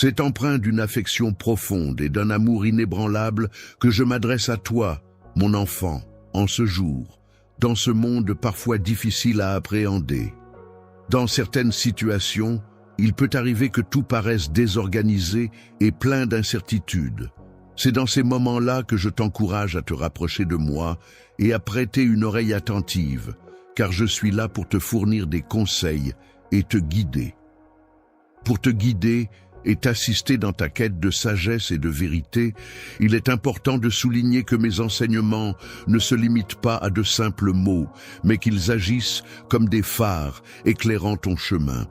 C'est empreint d'une affection profonde et d'un amour inébranlable que je m'adresse à toi, mon enfant, en ce jour, dans ce monde parfois difficile à appréhender. Dans certaines situations, il peut arriver que tout paraisse désorganisé et plein d'incertitudes. C'est dans ces moments-là que je t'encourage à te rapprocher de moi et à prêter une oreille attentive, car je suis là pour te fournir des conseils et te guider. Pour te guider et t'assister dans ta quête de sagesse et de vérité, il est important de souligner que mes enseignements ne se limitent pas à de simples mots, mais qu'ils agissent comme des phares éclairant ton chemin.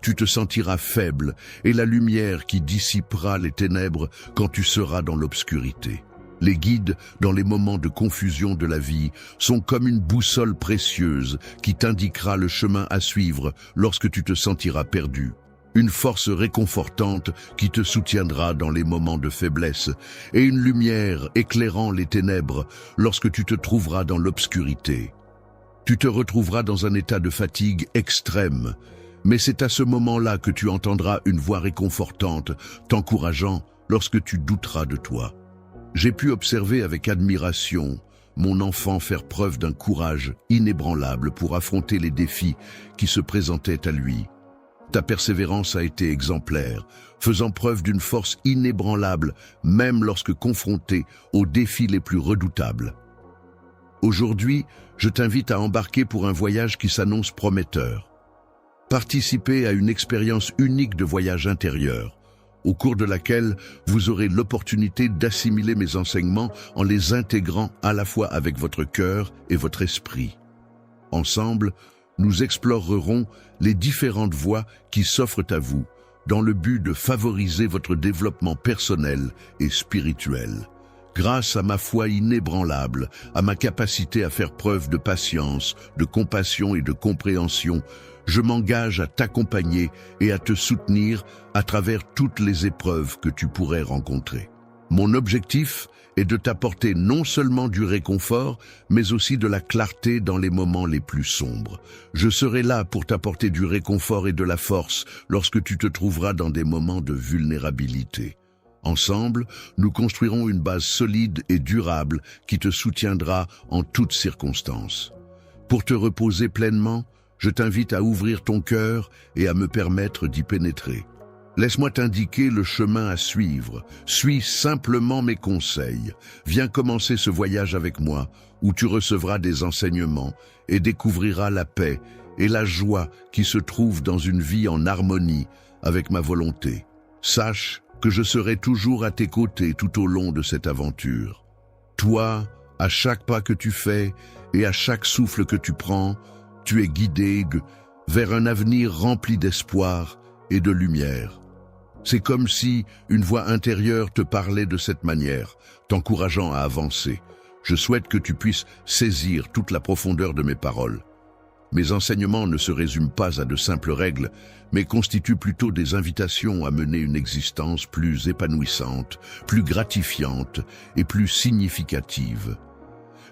Tu te sentiras faible et la lumière qui dissipera les ténèbres quand tu seras dans l'obscurité. Les guides, dans les moments de confusion de la vie, sont comme une boussole précieuse qui t'indiquera le chemin à suivre lorsque tu te sentiras perdu. Une force réconfortante qui te soutiendra dans les moments de faiblesse et une lumière éclairant les ténèbres lorsque tu te trouveras dans l'obscurité. Tu te retrouveras dans un état de fatigue extrême, mais c'est à ce moment-là que tu entendras une voix réconfortante, t'encourageant lorsque tu douteras de toi. J'ai pu observer avec admiration mon enfant faire preuve d'un courage inébranlable pour affronter les défis qui se présentaient à lui. Ta persévérance a été exemplaire, faisant preuve d'une force inébranlable, même lorsque confronté aux défis les plus redoutables. Aujourd'hui, je t'invite à embarquer pour un voyage qui s'annonce prometteur. Participer à une expérience unique de voyage intérieur, au cours de laquelle vous aurez l'opportunité d'assimiler mes enseignements en les intégrant à la fois avec votre cœur et votre esprit. Ensemble, nous explorerons les différentes voies qui s'offrent à vous, dans le but de favoriser votre développement personnel et spirituel. Grâce à ma foi inébranlable, à ma capacité à faire preuve de patience, de compassion et de compréhension, je m'engage à t'accompagner et à te soutenir à travers toutes les épreuves que tu pourrais rencontrer. Mon objectif est de t'apporter non seulement du réconfort, mais aussi de la clarté dans les moments les plus sombres. Je serai là pour t'apporter du réconfort et de la force lorsque tu te trouveras dans des moments de vulnérabilité. Ensemble, nous construirons une base solide et durable qui te soutiendra en toutes circonstances. Pour te reposer pleinement, je t'invite à ouvrir ton cœur et à me permettre d'y pénétrer. Laisse-moi t'indiquer le chemin à suivre. Suis simplement mes conseils. Viens commencer ce voyage avec moi, où tu recevras des enseignements et découvriras la paix et la joie qui se trouvent dans une vie en harmonie avec ma volonté. Sache que je serai toujours à tes côtés tout au long de cette aventure. Toi, à chaque pas que tu fais et à chaque souffle que tu prends, tu es guidé vers un avenir rempli d'espoir et de lumière. C'est comme si une voix intérieure te parlait de cette manière, t'encourageant à avancer. Je souhaite que tu puisses saisir toute la profondeur de mes paroles. Mes enseignements ne se résument pas à de simples règles, mais constituent plutôt des invitations à mener une existence plus épanouissante, plus gratifiante et plus significative.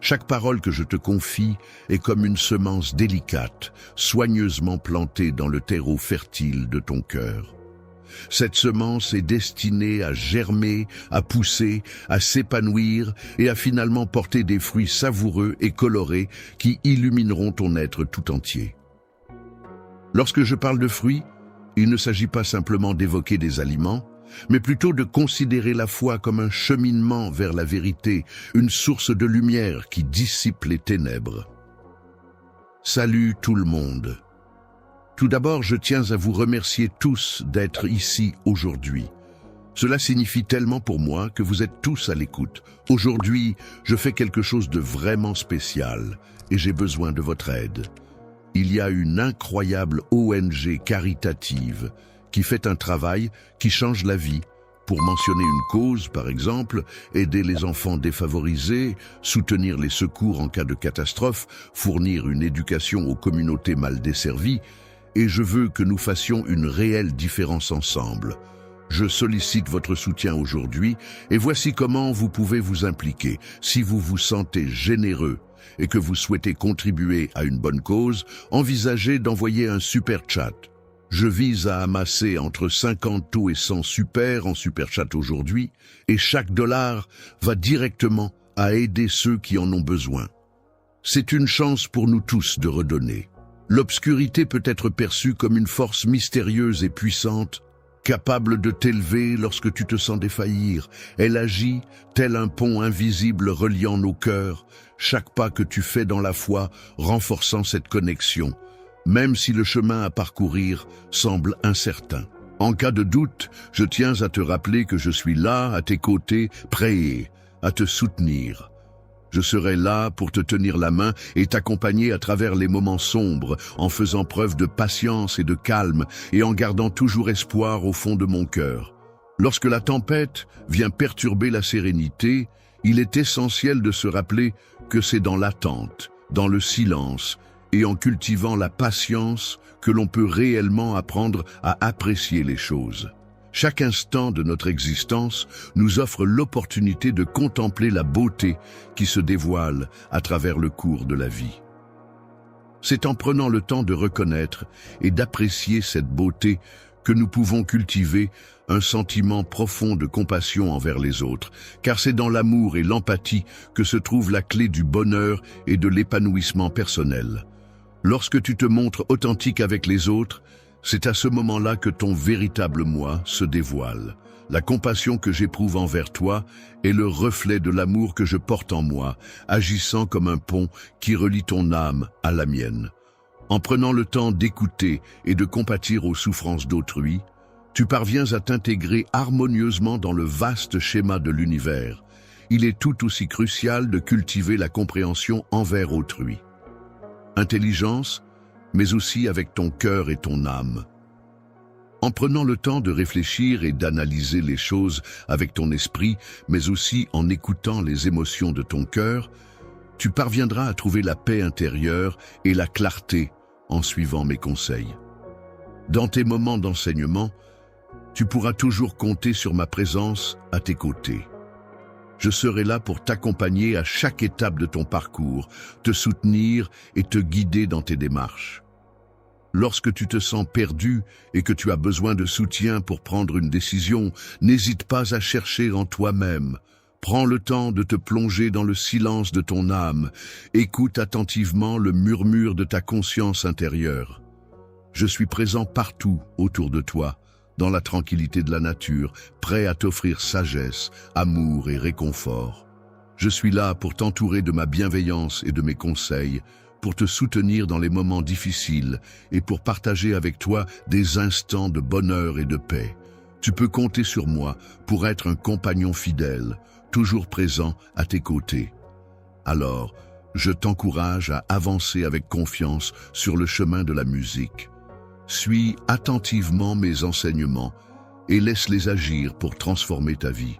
Chaque parole que je te confie est comme une semence délicate, soigneusement plantée dans le terreau fertile de ton cœur. Cette semence est destinée à germer, à pousser, à s'épanouir et à finalement porter des fruits savoureux et colorés qui illumineront ton être tout entier. Lorsque je parle de fruits, il ne s'agit pas simplement d'évoquer des aliments, mais plutôt de considérer la foi comme un cheminement vers la vérité, une source de lumière qui dissipe les ténèbres. Salut tout le monde. Tout d'abord, je tiens à vous remercier tous d'être ici aujourd'hui. Cela signifie tellement pour moi que vous êtes tous à l'écoute. Aujourd'hui, je fais quelque chose de vraiment spécial et j'ai besoin de votre aide. Il y a une incroyable ONG caritative qui fait un travail qui change la vie. Pour mentionner une cause, par exemple, aider les enfants défavorisés, soutenir les secours en cas de catastrophe, fournir une éducation aux communautés mal desservies, et je veux que nous fassions une réelle différence ensemble. Je sollicite votre soutien aujourd'hui, et voici comment vous pouvez vous impliquer. Si vous vous sentez généreux et que vous souhaitez contribuer à une bonne cause, envisagez d'envoyer un super chat. Je vise à amasser entre 50 taux et 100 super en super chat aujourd'hui, et chaque dollar va directement à aider ceux qui en ont besoin. C'est une chance pour nous tous de redonner. L'obscurité peut être perçue comme une force mystérieuse et puissante, capable de t'élever lorsque tu te sens défaillir. Elle agit tel un pont invisible reliant nos cœurs, chaque pas que tu fais dans la foi renforçant cette connexion, même si le chemin à parcourir semble incertain. En cas de doute, je tiens à te rappeler que je suis là, à tes côtés, prêt à te soutenir. Je serai là pour te tenir la main et t'accompagner à travers les moments sombres, en faisant preuve de patience et de calme, et en gardant toujours espoir au fond de mon cœur. Lorsque la tempête vient perturber la sérénité, il est essentiel de se rappeler que c'est dans l'attente, dans le silence, et en cultivant la patience que l'on peut réellement apprendre à apprécier les choses. Chaque instant de notre existence nous offre l'opportunité de contempler la beauté qui se dévoile à travers le cours de la vie. C'est en prenant le temps de reconnaître et d'apprécier cette beauté que nous pouvons cultiver un sentiment profond de compassion envers les autres, car c'est dans l'amour et l'empathie que se trouve la clé du bonheur et de l'épanouissement personnel. Lorsque tu te montres authentique avec les autres, c'est à ce moment-là que ton véritable moi se dévoile. La compassion que j'éprouve envers toi est le reflet de l'amour que je porte en moi, agissant comme un pont qui relie ton âme à la mienne. En prenant le temps d'écouter et de compatir aux souffrances d'autrui, tu parviens à t'intégrer harmonieusement dans le vaste schéma de l'univers. Il est tout aussi crucial de cultiver la compréhension envers autrui. Intelligence, mais aussi avec ton cœur et ton âme. En prenant le temps de réfléchir et d'analyser les choses avec ton esprit, mais aussi en écoutant les émotions de ton cœur, tu parviendras à trouver la paix intérieure et la clarté en suivant mes conseils. Dans tes moments d'enseignement, tu pourras toujours compter sur ma présence à tes côtés. Je serai là pour t'accompagner à chaque étape de ton parcours, te soutenir et te guider dans tes démarches. Lorsque tu te sens perdu et que tu as besoin de soutien pour prendre une décision, n'hésite pas à chercher en toi-même. Prends le temps de te plonger dans le silence de ton âme. Écoute attentivement le murmure de ta conscience intérieure. Je suis présent partout autour de toi, dans la tranquillité de la nature, prêt à t'offrir sagesse, amour et réconfort. Je suis là pour t'entourer de ma bienveillance et de mes conseils, pour te soutenir dans les moments difficiles et pour partager avec toi des instants de bonheur et de paix. Tu peux compter sur moi pour être un compagnon fidèle, toujours présent à tes côtés. Alors, je t'encourage à avancer avec confiance sur le chemin de la musique. Suis attentivement mes enseignements et laisse-les agir pour transformer ta vie.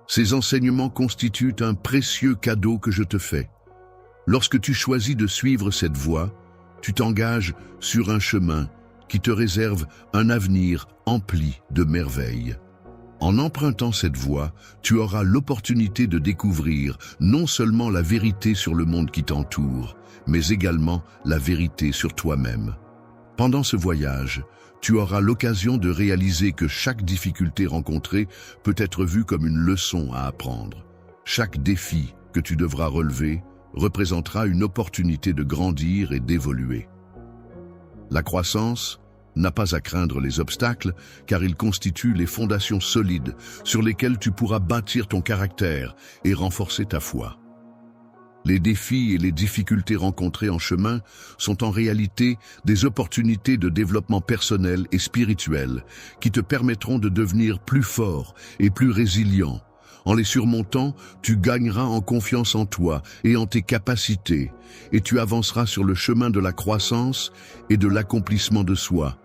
Ces enseignements constituent un précieux cadeau que je te fais. Lorsque tu choisis de suivre cette voie, tu t'engages sur un chemin qui te réserve un avenir empli de merveilles. En empruntant cette voie, tu auras l'opportunité de découvrir non seulement la vérité sur le monde qui t'entoure, mais également la vérité sur toi-même. Pendant ce voyage, tu auras l'occasion de réaliser que chaque difficulté rencontrée peut être vue comme une leçon à apprendre. Chaque défi que tu devras relever représentera une opportunité de grandir et d'évoluer. La croissance n'a pas à craindre les obstacles, car ils constituent les fondations solides sur lesquelles tu pourras bâtir ton caractère et renforcer ta foi. Les défis et les difficultés rencontrées en chemin sont en réalité des opportunités de développement personnel et spirituel qui te permettront de devenir plus fort et plus résilient. En les surmontant, tu gagneras en confiance en toi et en tes capacités, et tu avanceras sur le chemin de la croissance et de l'accomplissement de soi.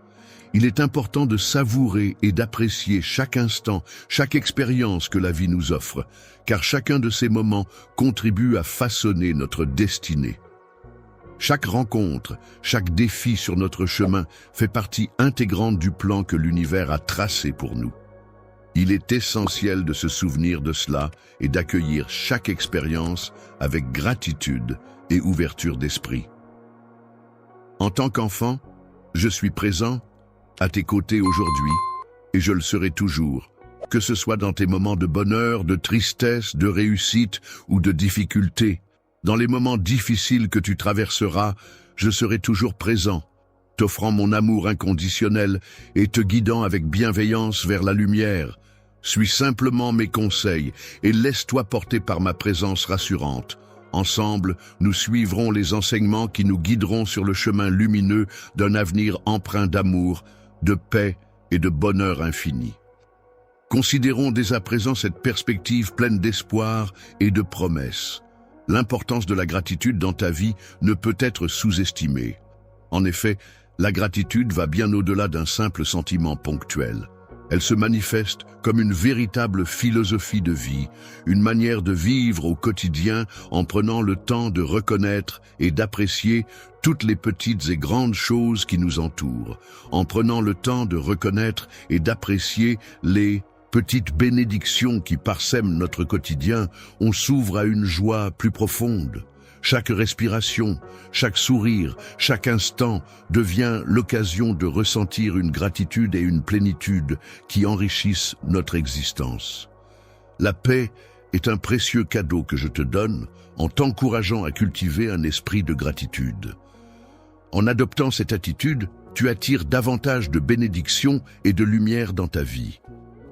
Il est important de savourer et d'apprécier chaque instant, chaque expérience que la vie nous offre, car chacun de ces moments contribue à façonner notre destinée. Chaque rencontre, chaque défi sur notre chemin fait partie intégrante du plan que l'univers a tracé pour nous. Il est essentiel de se souvenir de cela et d'accueillir chaque expérience avec gratitude et ouverture d'esprit. En tant qu'enfant, je suis présent à tes côtés aujourd'hui, et je le serai toujours, que ce soit dans tes moments de bonheur, de tristesse, de réussite ou de difficulté. Dans les moments difficiles que tu traverseras, je serai toujours présent, t'offrant mon amour inconditionnel et te guidant avec bienveillance vers la lumière. Suis simplement mes conseils et laisse-toi porter par ma présence rassurante. Ensemble, nous suivrons les enseignements qui nous guideront sur le chemin lumineux d'un avenir empreint d'amour, de paix et de bonheur infini. Considérons dès à présent cette perspective pleine d'espoir et de promesses. L'importance de la gratitude dans ta vie ne peut être sous-estimée. En effet, la gratitude va bien au-delà d'un simple sentiment ponctuel. Elle se manifeste comme une véritable philosophie de vie, une manière de vivre au quotidien en prenant le temps de reconnaître et d'apprécier toutes les petites et grandes choses qui nous entourent, en prenant le temps de reconnaître et d'apprécier les petites bénédictions qui parsèment notre quotidien, on s'ouvre à une joie plus profonde. Chaque respiration, chaque sourire, chaque instant devient l'occasion de ressentir une gratitude et une plénitude qui enrichissent notre existence. La paix est un précieux cadeau que je te donne en t'encourageant à cultiver un esprit de gratitude. En adoptant cette attitude, tu attires davantage de bénédictions et de lumière dans ta vie.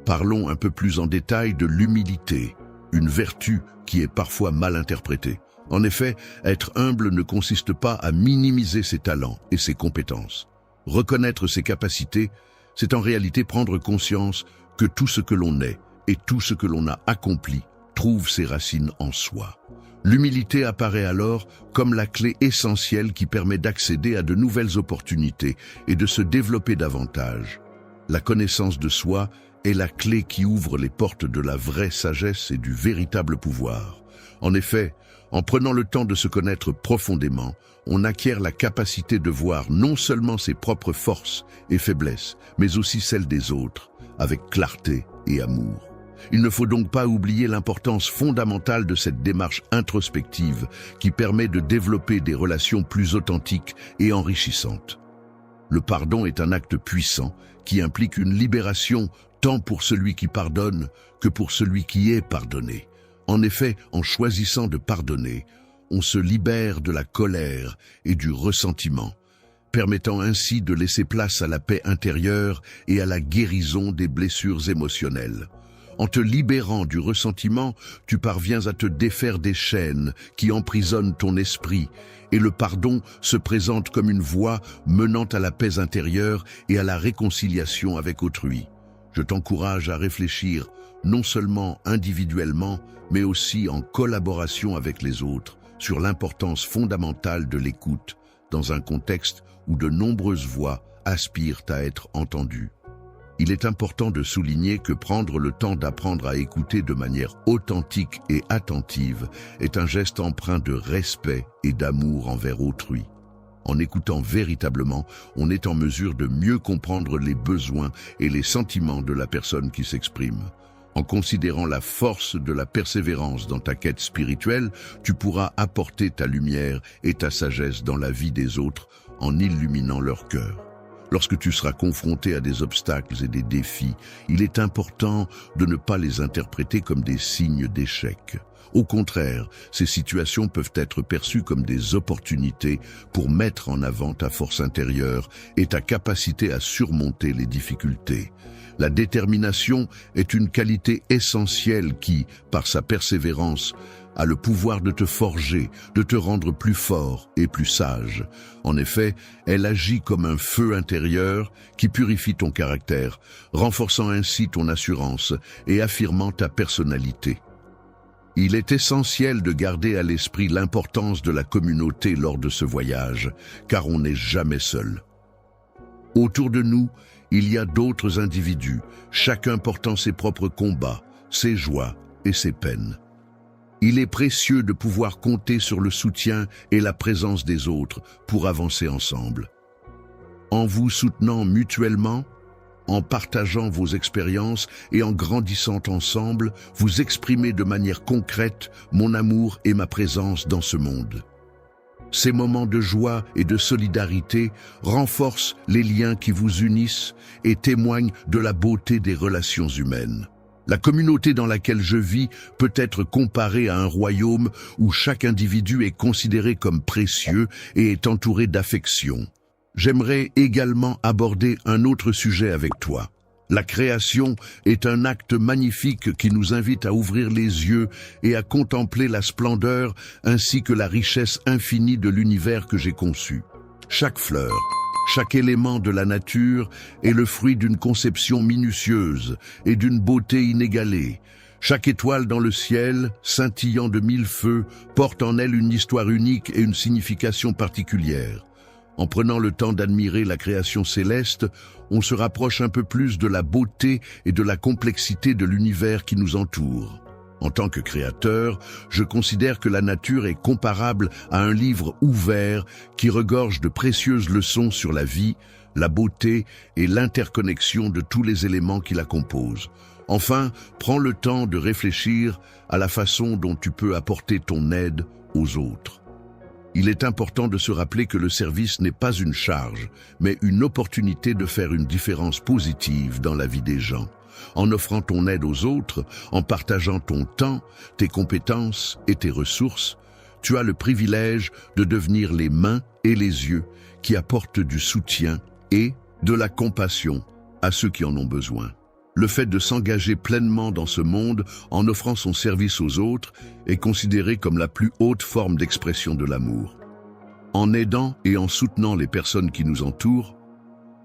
Parlons un peu plus en détail de l'humilité, une vertu qui est parfois mal interprétée. En effet, être humble ne consiste pas à minimiser ses talents et ses compétences. Reconnaître ses capacités, c'est en réalité prendre conscience que tout ce que l'on est et tout ce que l'on a accompli trouve ses racines en soi. L'humilité apparaît alors comme la clé essentielle qui permet d'accéder à de nouvelles opportunités et de se développer davantage. La connaissance de soi est la clé qui ouvre les portes de la vraie sagesse et du véritable pouvoir. En effet, en prenant le temps de se connaître profondément, on acquiert la capacité de voir non seulement ses propres forces et faiblesses, mais aussi celles des autres, avec clarté et amour. Il ne faut donc pas oublier l'importance fondamentale de cette démarche introspective qui permet de développer des relations plus authentiques et enrichissantes. Le pardon est un acte puissant qui implique une libération tant pour celui qui pardonne que pour celui qui est pardonné. En effet, en choisissant de pardonner, on se libère de la colère et du ressentiment, permettant ainsi de laisser place à la paix intérieure et à la guérison des blessures émotionnelles. En te libérant du ressentiment, tu parviens à te défaire des chaînes qui emprisonnent ton esprit, et le pardon se présente comme une voie menant à la paix intérieure et à la réconciliation avec autrui. Je t'encourage à réfléchir non seulement individuellement, mais aussi en collaboration avec les autres, sur l'importance fondamentale de l'écoute, dans un contexte où de nombreuses voix aspirent à être entendues. Il est important de souligner que prendre le temps d'apprendre à écouter de manière authentique et attentive est un geste empreint de respect et d'amour envers autrui. En écoutant véritablement, on est en mesure de mieux comprendre les besoins et les sentiments de la personne qui s'exprime. En considérant la force de la persévérance dans ta quête spirituelle, tu pourras apporter ta lumière et ta sagesse dans la vie des autres en illuminant leur cœur. Lorsque tu seras confronté à des obstacles et des défis, il est important de ne pas les interpréter comme des signes d'échec. Au contraire, ces situations peuvent être perçues comme des opportunités pour mettre en avant ta force intérieure et ta capacité à surmonter les difficultés. La détermination est une qualité essentielle qui, par sa persévérance, a le pouvoir de te forger, de te rendre plus fort et plus sage. En effet, elle agit comme un feu intérieur qui purifie ton caractère, renforçant ainsi ton assurance et affirmant ta personnalité. Il est essentiel de garder à l'esprit l'importance de la communauté lors de ce voyage, car on n'est jamais seul. Autour de nous, il y a d'autres individus, chacun portant ses propres combats, ses joies et ses peines. Il est précieux de pouvoir compter sur le soutien et la présence des autres pour avancer ensemble. En vous soutenant mutuellement, en partageant vos expériences et en grandissant ensemble, vous exprimez de manière concrète mon amour et ma présence dans ce monde. Ces moments de joie et de solidarité renforcent les liens qui vous unissent et témoignent de la beauté des relations humaines. La communauté dans laquelle je vis peut être comparée à un royaume où chaque individu est considéré comme précieux et est entouré d'affection. J'aimerais également aborder un autre sujet avec toi. La création est un acte magnifique qui nous invite à ouvrir les yeux et à contempler la splendeur ainsi que la richesse infinie de l'univers que j'ai conçu. Chaque fleur, chaque élément de la nature est le fruit d'une conception minutieuse et d'une beauté inégalée. Chaque étoile dans le ciel, scintillant de mille feux, porte en elle une histoire unique et une signification particulière. En prenant le temps d'admirer la création céleste, on se rapproche un peu plus de la beauté et de la complexité de l'univers qui nous entoure. En tant que créateur, je considère que la nature est comparable à un livre ouvert qui regorge de précieuses leçons sur la vie, la beauté et l'interconnexion de tous les éléments qui la composent. Enfin, prends le temps de réfléchir à la façon dont tu peux apporter ton aide aux autres. Il est important de se rappeler que le service n'est pas une charge, mais une opportunité de faire une différence positive dans la vie des gens. En offrant ton aide aux autres, en partageant ton temps, tes compétences et tes ressources, tu as le privilège de devenir les mains et les yeux qui apportent du soutien et de la compassion à ceux qui en ont besoin. Le fait de s'engager pleinement dans ce monde en offrant son service aux autres est considéré comme la plus haute forme d'expression de l'amour. En aidant et en soutenant les personnes qui nous entourent,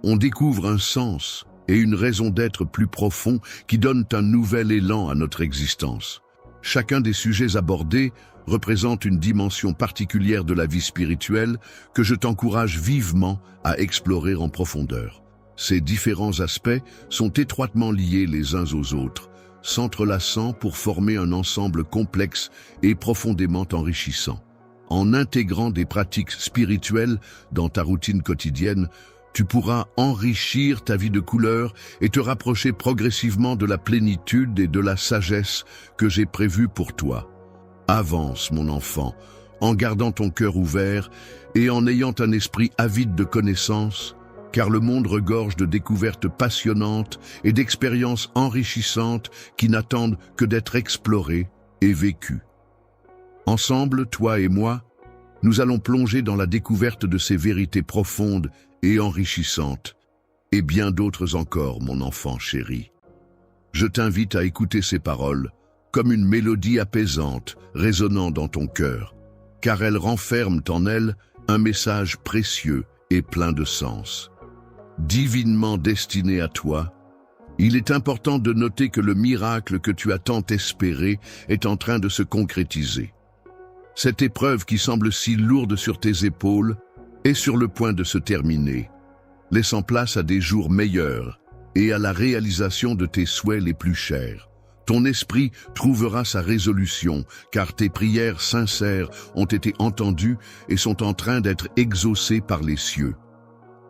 on découvre un sens et une raison d'être plus profond qui donnent un nouvel élan à notre existence. Chacun des sujets abordés représente une dimension particulière de la vie spirituelle que je t'encourage vivement à explorer en profondeur. Ces différents aspects sont étroitement liés les uns aux autres, s'entrelaçant pour former un ensemble complexe et profondément enrichissant. En intégrant des pratiques spirituelles dans ta routine quotidienne, tu pourras enrichir ta vie de couleurs et te rapprocher progressivement de la plénitude et de la sagesse que j'ai prévue pour toi. Avance, mon enfant, en gardant ton cœur ouvert et en ayant un esprit avide de connaissances, car le monde regorge de découvertes passionnantes et d'expériences enrichissantes qui n'attendent que d'être explorées et vécues. Ensemble, toi et moi, nous allons plonger dans la découverte de ces vérités profondes et enrichissantes, et bien d'autres encore, mon enfant chéri. Je t'invite à écouter ces paroles comme une mélodie apaisante résonnant dans ton cœur, car elles renferment en elles un message précieux et plein de sens. Divinement destiné à toi, il est important de noter que le miracle que tu as tant espéré est en train de se concrétiser. Cette épreuve qui semble si lourde sur tes épaules est sur le point de se terminer, laissant place à des jours meilleurs et à la réalisation de tes souhaits les plus chers. Ton esprit trouvera sa résolution, car tes prières sincères ont été entendues et sont en train d'être exaucées par les cieux.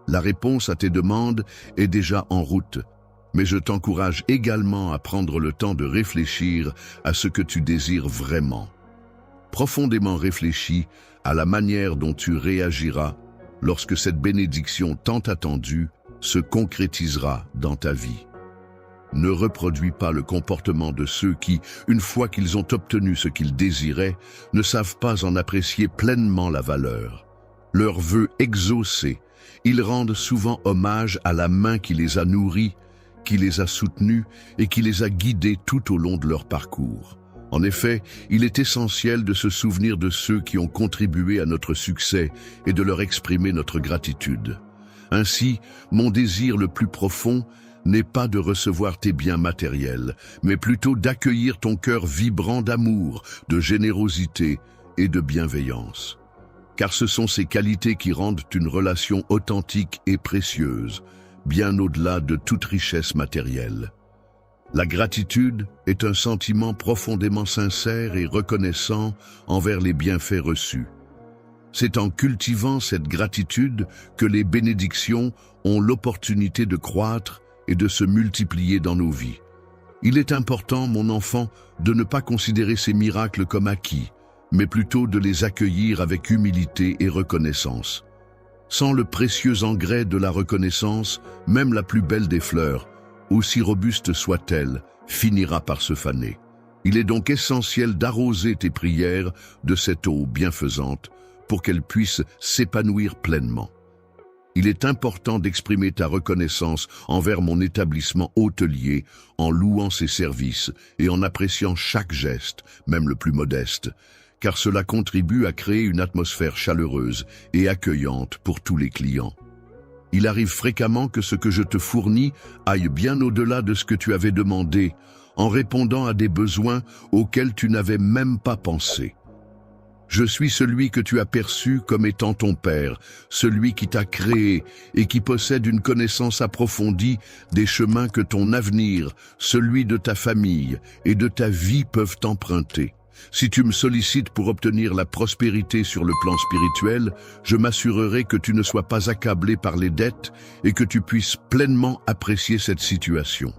La réponse à tes demandes est déjà en route, mais je t'encourage également à prendre le temps de réfléchir à ce que tu désires vraiment. Profondément réfléchis à la manière dont tu réagiras lorsque cette bénédiction tant attendue se concrétisera dans ta vie. Ne reproduis pas le comportement de ceux qui, une fois qu'ils ont obtenu ce qu'ils désiraient, ne savent pas en apprécier pleinement la valeur. Leurs vœux exaucés, ils rendent souvent hommage à la main qui les a nourris, qui les a soutenus et qui les a guidés tout au long de leur parcours. En effet, il est essentiel de se souvenir de ceux qui ont contribué à notre succès et de leur exprimer notre gratitude. Ainsi, mon désir le plus profond n'est pas de recevoir tes biens matériels, mais plutôt d'accueillir ton cœur vibrant d'amour, de générosité et de bienveillance. Car ce sont ces qualités qui rendent une relation authentique et précieuse, bien au-delà de toute richesse matérielle. La gratitude est un sentiment profondément sincère et reconnaissant envers les bienfaits reçus. C'est en cultivant cette gratitude que les bénédictions ont l'opportunité de croître et de se multiplier dans nos vies. Il est important, mon enfant, de ne pas considérer ces miracles comme acquis, mais plutôt de les accueillir avec humilité et reconnaissance. Sans le précieux engrais de la reconnaissance, même la plus belle des fleurs, aussi robuste soit-elle, finira par se faner. Il est donc essentiel d'arroser tes prières de cette eau bienfaisante pour qu'elles puissent s'épanouir pleinement. Il est important d'exprimer ta reconnaissance envers mon établissement hôtelier en louant ses services et en appréciant chaque geste, même le plus modeste, car cela contribue à créer une atmosphère chaleureuse et accueillante pour tous les clients. Il arrive fréquemment que ce que je te fournis aille bien au-delà de ce que tu avais demandé, en répondant à des besoins auxquels tu n'avais même pas pensé. Je suis celui que tu as perçu comme étant ton Père, celui qui t'a créé et qui possède une connaissance approfondie des chemins que ton avenir, celui de ta famille et de ta vie peuvent emprunter. Si tu me sollicites pour obtenir la prospérité sur le plan spirituel, je m'assurerai que tu ne sois pas accablé par les dettes et que tu puisses pleinement apprécier cette situation.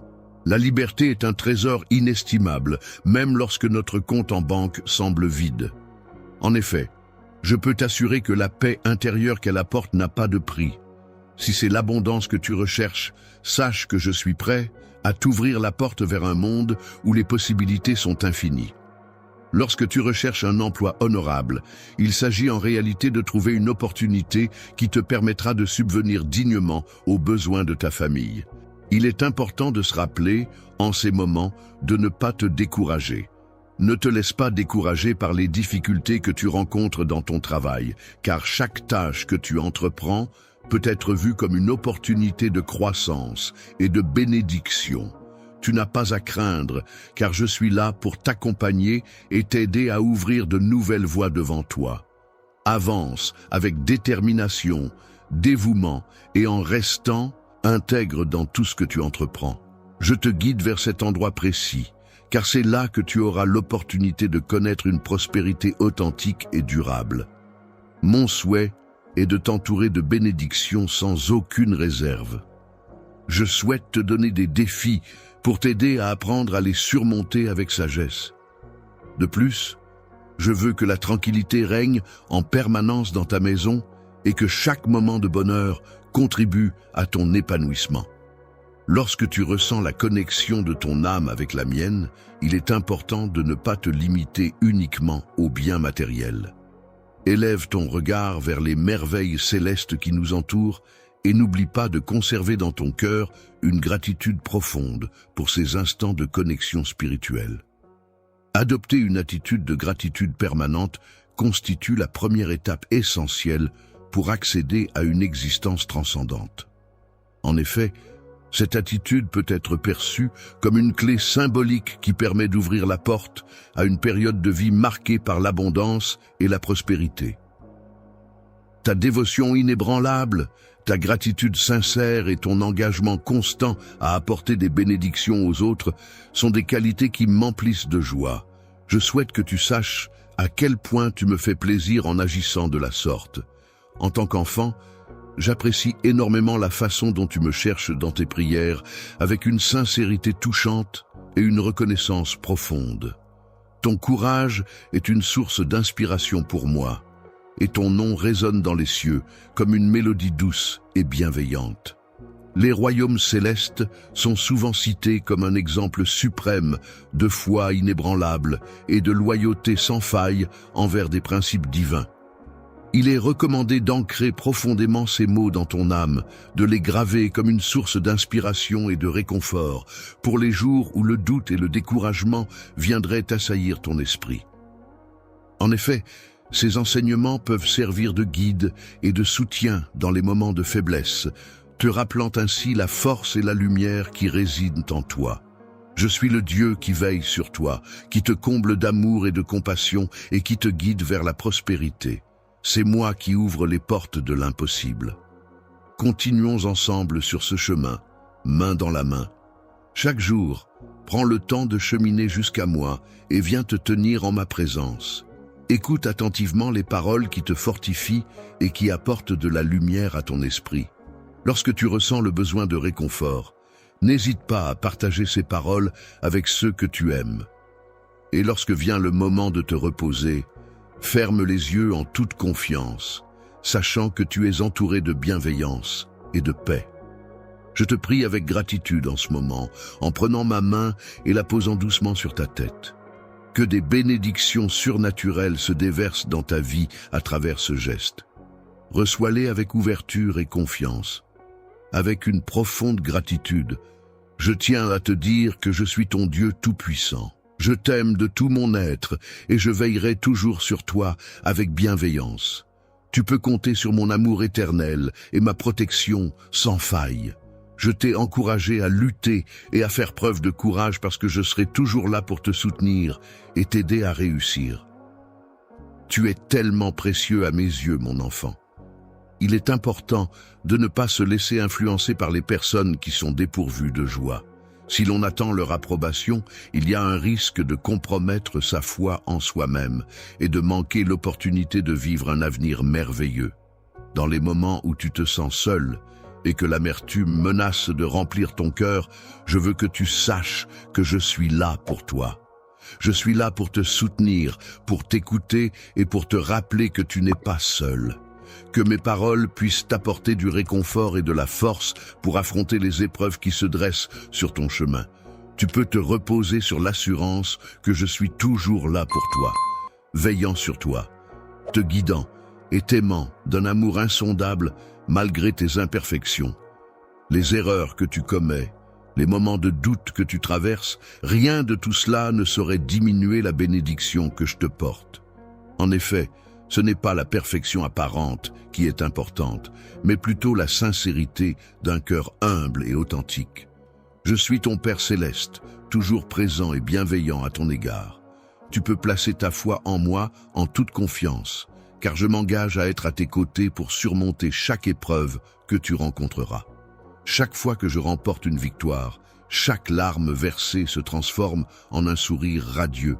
La liberté est un trésor inestimable, même lorsque notre compte en banque semble vide. En effet, je peux t'assurer que la paix intérieure qu'elle apporte n'a pas de prix. Si c'est l'abondance que tu recherches, sache que je suis prêt à t'ouvrir la porte vers un monde où les possibilités sont infinies. Lorsque tu recherches un emploi honorable, il s'agit en réalité de trouver une opportunité qui te permettra de subvenir dignement aux besoins de ta famille. Il est important de se rappeler, en ces moments, de ne pas te décourager. Ne te laisse pas décourager par les difficultés que tu rencontres dans ton travail, car chaque tâche que tu entreprends peut être vue comme une opportunité de croissance et de bénédiction. Tu n'as pas à craindre, car je suis là pour t'accompagner et t'aider à ouvrir de nouvelles voies devant toi. Avance avec détermination, dévouement et en restant intègre dans tout ce que tu entreprends. Je te guide vers cet endroit précis, car c'est là que tu auras l'opportunité de connaître une prospérité authentique et durable. Mon souhait est de t'entourer de bénédictions sans aucune réserve. Je souhaite te donner des défis pour t'aider à apprendre à les surmonter avec sagesse. De plus, je veux que la tranquillité règne en permanence dans ta maison et que chaque moment de bonheur contribue à ton épanouissement. Lorsque tu ressens la connexion de ton âme avec la mienne, il est important de ne pas te limiter uniquement aux biens matériels. Élève ton regard vers les merveilles célestes qui nous entourent et n'oublie pas de conserver dans ton cœur une gratitude profonde pour ces instants de connexion spirituelle. Adopter une attitude de gratitude permanente constitue la première étape essentielle pour accéder à une existence transcendante. En effet, cette attitude peut être perçue comme une clé symbolique qui permet d'ouvrir la porte à une période de vie marquée par l'abondance et la prospérité. Ta dévotion inébranlable, ta gratitude sincère et ton engagement constant à apporter des bénédictions aux autres sont des qualités qui m'emplissent de joie. Je souhaite que tu saches à quel point tu me fais plaisir en agissant de la sorte. En tant qu'enfant, j'apprécie énormément la façon dont tu me cherches dans tes prières, avec une sincérité touchante et une reconnaissance profonde. Ton courage est une source d'inspiration pour moi, et ton nom résonne dans les cieux comme une mélodie douce et bienveillante. Les royaumes célestes sont souvent cités comme un exemple suprême de foi inébranlable et de loyauté sans faille envers des principes divins. Il est recommandé d'ancrer profondément ces mots dans ton âme, de les graver comme une source d'inspiration et de réconfort pour les jours où le doute et le découragement viendraient assaillir ton esprit. En effet, ces enseignements peuvent servir de guide et de soutien dans les moments de faiblesse, te rappelant ainsi la force et la lumière qui résident en toi. Je suis le Dieu qui veille sur toi, qui te comble d'amour et de compassion et qui te guide vers la prospérité. C'est moi qui ouvre les portes de l'impossible. Continuons ensemble sur ce chemin, main dans la main. Chaque jour, prends le temps de cheminer jusqu'à moi et viens te tenir en ma présence. Écoute attentivement les paroles qui te fortifient et qui apportent de la lumière à ton esprit. Lorsque tu ressens le besoin de réconfort, n'hésite pas à partager ces paroles avec ceux que tu aimes. Et lorsque vient le moment de te reposer, Ferme les yeux en toute confiance, sachant que tu es entouré de bienveillance et de paix. Je te prie avec gratitude en ce moment, en prenant ma main et la posant doucement sur ta tête. Que des bénédictions surnaturelles se déversent dans ta vie à travers ce geste. Reçois-les avec ouverture et confiance. Avec une profonde gratitude, je tiens à te dire que je suis ton Dieu tout-puissant. Je t'aime de tout mon être et je veillerai toujours sur toi avec bienveillance. Tu peux compter sur mon amour éternel et ma protection sans faille. Je t'ai encouragé à lutter et à faire preuve de courage parce que je serai toujours là pour te soutenir et t'aider à réussir. Tu es tellement précieux à mes yeux, mon enfant. Il est important de ne pas se laisser influencer par les personnes qui sont dépourvues de joie. Si l'on attend leur approbation, il y a un risque de compromettre sa foi en soi-même et de manquer l'opportunité de vivre un avenir merveilleux. Dans les moments où tu te sens seul et que l'amertume menace de remplir ton cœur, je veux que tu saches que je suis là pour toi. Je suis là pour te soutenir, pour t'écouter et pour te rappeler que tu n'es pas seul. Que mes paroles puissent t'apporter du réconfort et de la force pour affronter les épreuves qui se dressent sur ton chemin. Tu peux te reposer sur l'assurance que je suis toujours là pour toi, veillant sur toi, te guidant et t'aimant d'un amour insondable malgré tes imperfections. Les erreurs que tu commets, les moments de doute que tu traverses, rien de tout cela ne saurait diminuer la bénédiction que je te porte. En effet, ce n'est pas la perfection apparente qui est importante, mais plutôt la sincérité d'un cœur humble et authentique. Je suis ton Père céleste, toujours présent et bienveillant à ton égard. Tu peux placer ta foi en moi en toute confiance, car je m'engage à être à tes côtés pour surmonter chaque épreuve que tu rencontreras. Chaque fois que je remporte une victoire, chaque larme versée se transforme en un sourire radieux,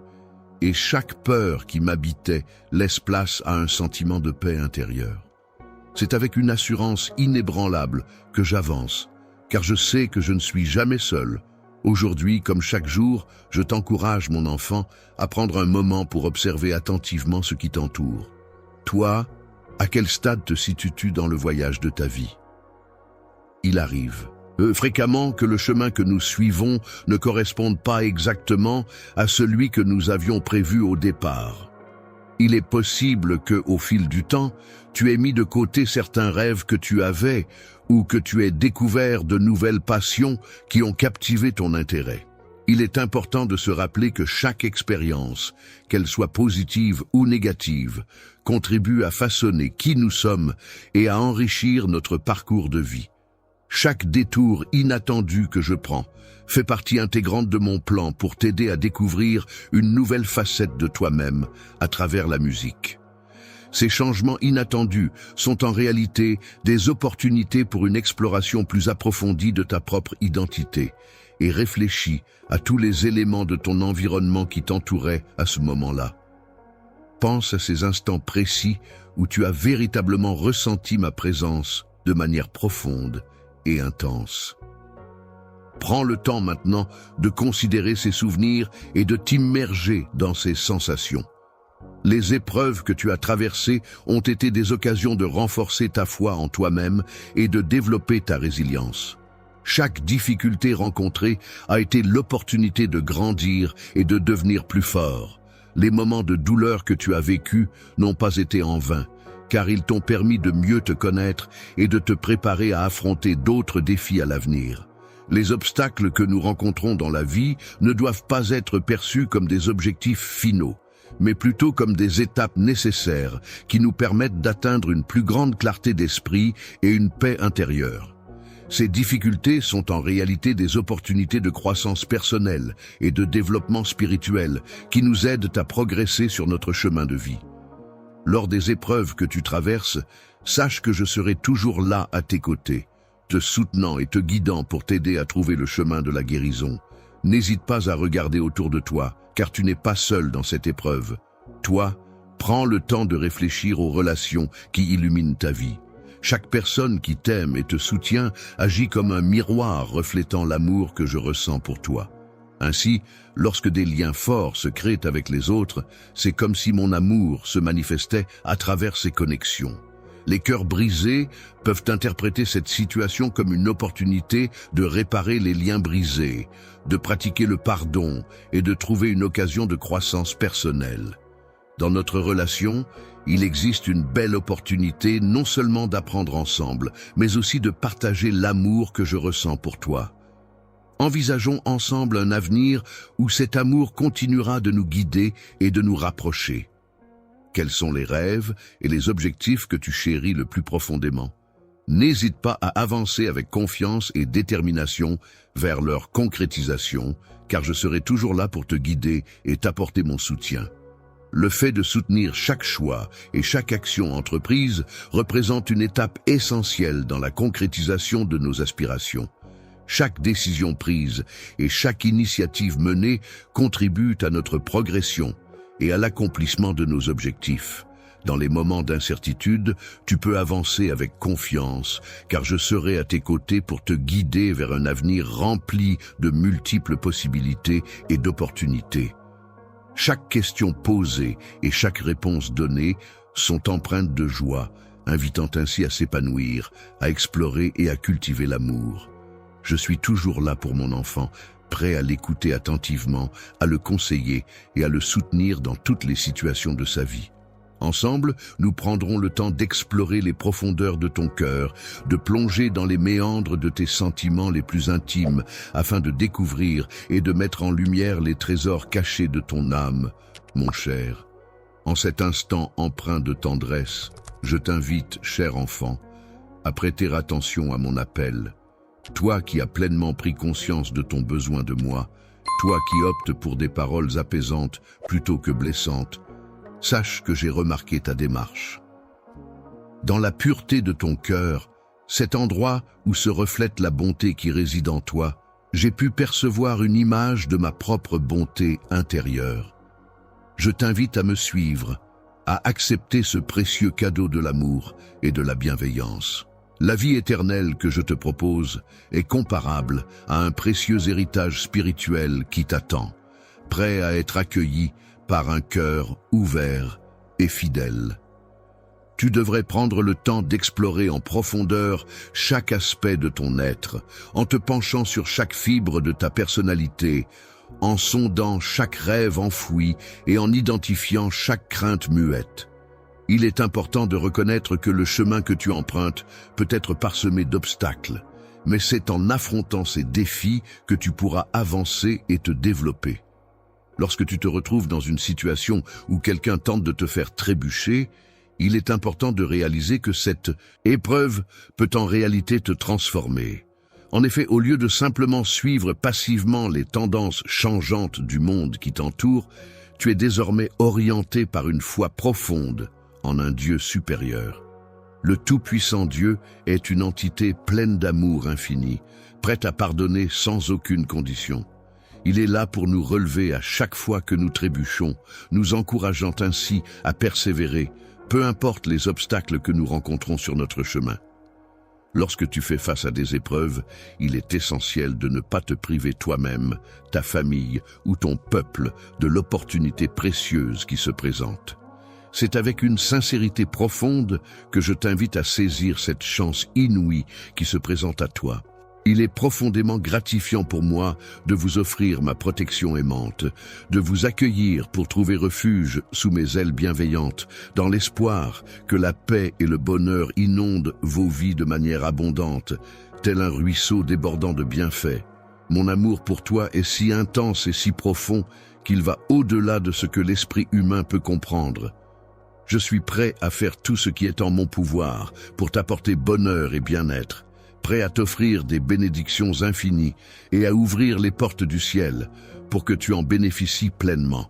et chaque peur qui m'habitait laisse place à un sentiment de paix intérieure. C'est avec une assurance inébranlable que j'avance, car je sais que je ne suis jamais seul. Aujourd'hui, comme chaque jour, je t'encourage, mon enfant, à prendre un moment pour observer attentivement ce qui t'entoure. Toi, à quel stade te situes-tu dans le voyage de ta vie? Il arrive fréquemment que le chemin que nous suivons ne corresponde pas exactement à celui que nous avions prévu au départ. Il est possible que, au fil du temps, tu aies mis de côté certains rêves que tu avais ou que tu aies découvert de nouvelles passions qui ont captivé ton intérêt. Il est important de se rappeler que chaque expérience, qu'elle soit positive ou négative, contribue à façonner qui nous sommes et à enrichir notre parcours de vie. Chaque détour inattendu que je prends fait partie intégrante de mon plan pour t'aider à découvrir une nouvelle facette de toi-même à travers la musique. Ces changements inattendus sont en réalité des opportunités pour une exploration plus approfondie de ta propre identité et réfléchis à tous les éléments de ton environnement qui t'entouraient à ce moment-là. Pense à ces instants précis où tu as véritablement ressenti ma présence de manière profonde et intense. Prends le temps maintenant de considérer ces souvenirs et de t'immerger dans ces sensations. Les épreuves que tu as traversées ont été des occasions de renforcer ta foi en toi-même et de développer ta résilience. Chaque difficulté rencontrée a été l'opportunité de grandir et de devenir plus fort. Les moments de douleur que tu as vécus n'ont pas été en vain, car ils t'ont permis de mieux te connaître et de te préparer à affronter d'autres défis à l'avenir. Les obstacles que nous rencontrons dans la vie ne doivent pas être perçus comme des objectifs finaux, mais plutôt comme des étapes nécessaires qui nous permettent d'atteindre une plus grande clarté d'esprit et une paix intérieure. Ces difficultés sont en réalité des opportunités de croissance personnelle et de développement spirituel qui nous aident à progresser sur notre chemin de vie. Lors des épreuves que tu traverses, sache que je serai toujours là à tes côtés, te soutenant et te guidant pour t'aider à trouver le chemin de la guérison. N'hésite pas à regarder autour de toi, car tu n'es pas seul dans cette épreuve. Toi, prends le temps de réfléchir aux relations qui illuminent ta vie. Chaque personne qui t'aime et te soutient agit comme un miroir reflétant l'amour que je ressens pour toi. Ainsi, lorsque des liens forts se créent avec les autres, c'est comme si mon amour se manifestait à travers ces connexions. Les cœurs brisés peuvent interpréter cette situation comme une opportunité de réparer les liens brisés, de pratiquer le pardon et de trouver une occasion de croissance personnelle. Dans notre relation, il existe une belle opportunité non seulement d'apprendre ensemble, mais aussi de partager l'amour que je ressens pour toi. Envisageons ensemble un avenir où cet amour continuera de nous guider et de nous rapprocher. Quels sont les rêves et les objectifs que tu chéris le plus profondément? N'hésite pas à avancer avec confiance et détermination vers leur concrétisation, car je serai toujours là pour te guider et t'apporter mon soutien. Le fait de soutenir chaque choix et chaque action entreprise représente une étape essentielle dans la concrétisation de nos aspirations. Chaque décision prise et chaque initiative menée contribuent à notre progression et à l'accomplissement de nos objectifs. Dans les moments d'incertitude, tu peux avancer avec confiance, car je serai à tes côtés pour te guider vers un avenir rempli de multiples possibilités et d'opportunités. Chaque question posée et chaque réponse donnée sont empreintes de joie, invitant ainsi à s'épanouir, à explorer et à cultiver l'amour. Je suis toujours là pour mon enfant, prêt à l'écouter attentivement, à le conseiller et à le soutenir dans toutes les situations de sa vie. Ensemble, nous prendrons le temps d'explorer les profondeurs de ton cœur, de plonger dans les méandres de tes sentiments les plus intimes, afin de découvrir et de mettre en lumière les trésors cachés de ton âme, mon cher. En cet instant empreint de tendresse, je t'invite, cher enfant, à prêter attention à mon appel. Toi qui as pleinement pris conscience de ton besoin de moi, toi qui optes pour des paroles apaisantes plutôt que blessantes, sache que j'ai remarqué ta démarche. Dans la pureté de ton cœur, cet endroit où se reflète la bonté qui réside en toi, j'ai pu percevoir une image de ma propre bonté intérieure. Je t'invite à me suivre, à accepter ce précieux cadeau de l'amour et de la bienveillance. La vie éternelle que je te propose est comparable à un précieux héritage spirituel qui t'attend, prêt à être accueilli par un cœur ouvert et fidèle. Tu devrais prendre le temps d'explorer en profondeur chaque aspect de ton être, en te penchant sur chaque fibre de ta personnalité, en sondant chaque rêve enfoui et en identifiant chaque crainte muette. Il est important de reconnaître que le chemin que tu empruntes peut être parsemé d'obstacles, mais c'est en affrontant ces défis que tu pourras avancer et te développer. Lorsque tu te retrouves dans une situation où quelqu'un tente de te faire trébucher, il est important de réaliser que cette épreuve peut en réalité te transformer. En effet, au lieu de simplement suivre passivement les tendances changeantes du monde qui t'entoure, tu es désormais orienté par une foi profonde en un Dieu supérieur. Le tout-puissant Dieu est une entité pleine d'amour infini, prête à pardonner sans aucune condition. Il est là pour nous relever à chaque fois que nous trébuchons, nous encourageant ainsi à persévérer, peu importe les obstacles que nous rencontrons sur notre chemin. Lorsque tu fais face à des épreuves, il est essentiel de ne pas te priver toi-même, ta famille ou ton peuple de l'opportunité précieuse qui se présente. C'est avec une sincérité profonde que je t'invite à saisir cette chance inouïe qui se présente à toi. Il est profondément gratifiant pour moi de vous offrir ma protection aimante, de vous accueillir pour trouver refuge sous mes ailes bienveillantes, dans l'espoir que la paix et le bonheur inondent vos vies de manière abondante, tel un ruisseau débordant de bienfaits. Mon amour pour toi est si intense et si profond qu'il va au-delà de ce que l'esprit humain peut comprendre. Je suis prêt à faire tout ce qui est en mon pouvoir pour t'apporter bonheur et bien-être, prêt à t'offrir des bénédictions infinies et à ouvrir les portes du ciel pour que tu en bénéficies pleinement.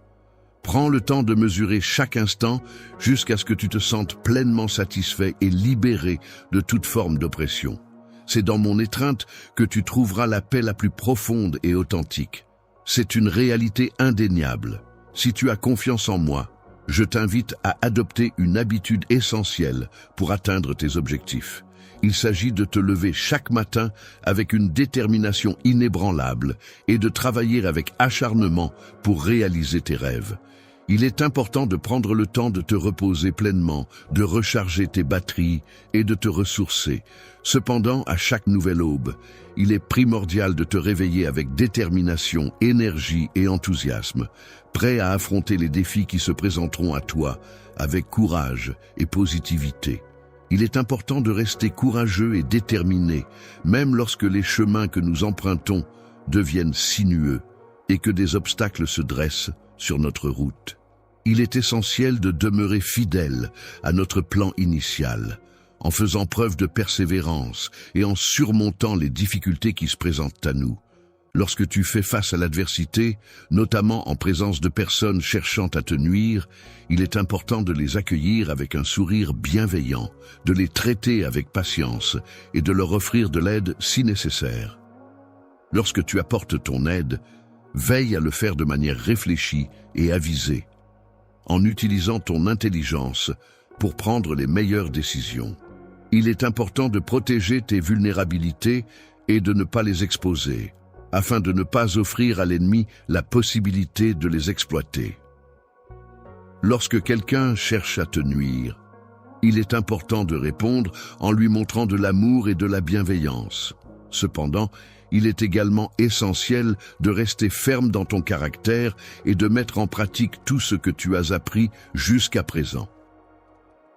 Prends le temps de mesurer chaque instant jusqu'à ce que tu te sentes pleinement satisfait et libéré de toute forme d'oppression. C'est dans mon étreinte que tu trouveras la paix la plus profonde et authentique. C'est une réalité indéniable. Si tu as confiance en moi, je t'invite à adopter une habitude essentielle pour atteindre tes objectifs. Il s'agit de te lever chaque matin avec une détermination inébranlable et de travailler avec acharnement pour réaliser tes rêves. Il est important de prendre le temps de te reposer pleinement, de recharger tes batteries et de te ressourcer. Cependant, à chaque nouvelle aube, il est primordial de te réveiller avec détermination, énergie et enthousiasme, prêt à affronter les défis qui se présenteront à toi avec courage et positivité. Il est important de rester courageux et déterminé, même lorsque les chemins que nous empruntons deviennent sinueux et que des obstacles se dressent sur notre route. Il est essentiel de demeurer fidèle à notre plan initial, en faisant preuve de persévérance et en surmontant les difficultés qui se présentent à nous. Lorsque tu fais face à l'adversité, notamment en présence de personnes cherchant à te nuire, il est important de les accueillir avec un sourire bienveillant, de les traiter avec patience et de leur offrir de l'aide si nécessaire. Lorsque tu apportes ton aide, veille à le faire de manière réfléchie et avisée, en utilisant ton intelligence pour prendre les meilleures décisions. Il est important de protéger tes vulnérabilités et de ne pas les exposer, afin de ne pas offrir à l'ennemi la possibilité de les exploiter. Lorsque quelqu'un cherche à te nuire, il est important de répondre en lui montrant de l'amour et de la bienveillance. Cependant, il est également essentiel de rester ferme dans ton caractère et de mettre en pratique tout ce que tu as appris jusqu'à présent.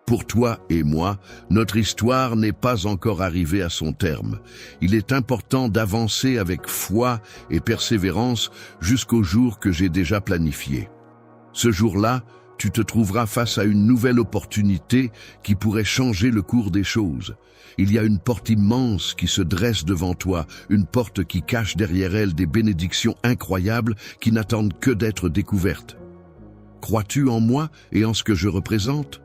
Pour toi et moi, notre histoire n'est pas encore arrivée à son terme. Il est important d'avancer avec foi et persévérance jusqu'au jour que j'ai déjà planifié. Ce jour-là, tu te trouveras face à une nouvelle opportunité qui pourrait changer le cours des choses. Il y a une porte immense qui se dresse devant toi, une porte qui cache derrière elle des bénédictions incroyables qui n'attendent que d'être découvertes. Crois-tu en moi et en ce que je représente ?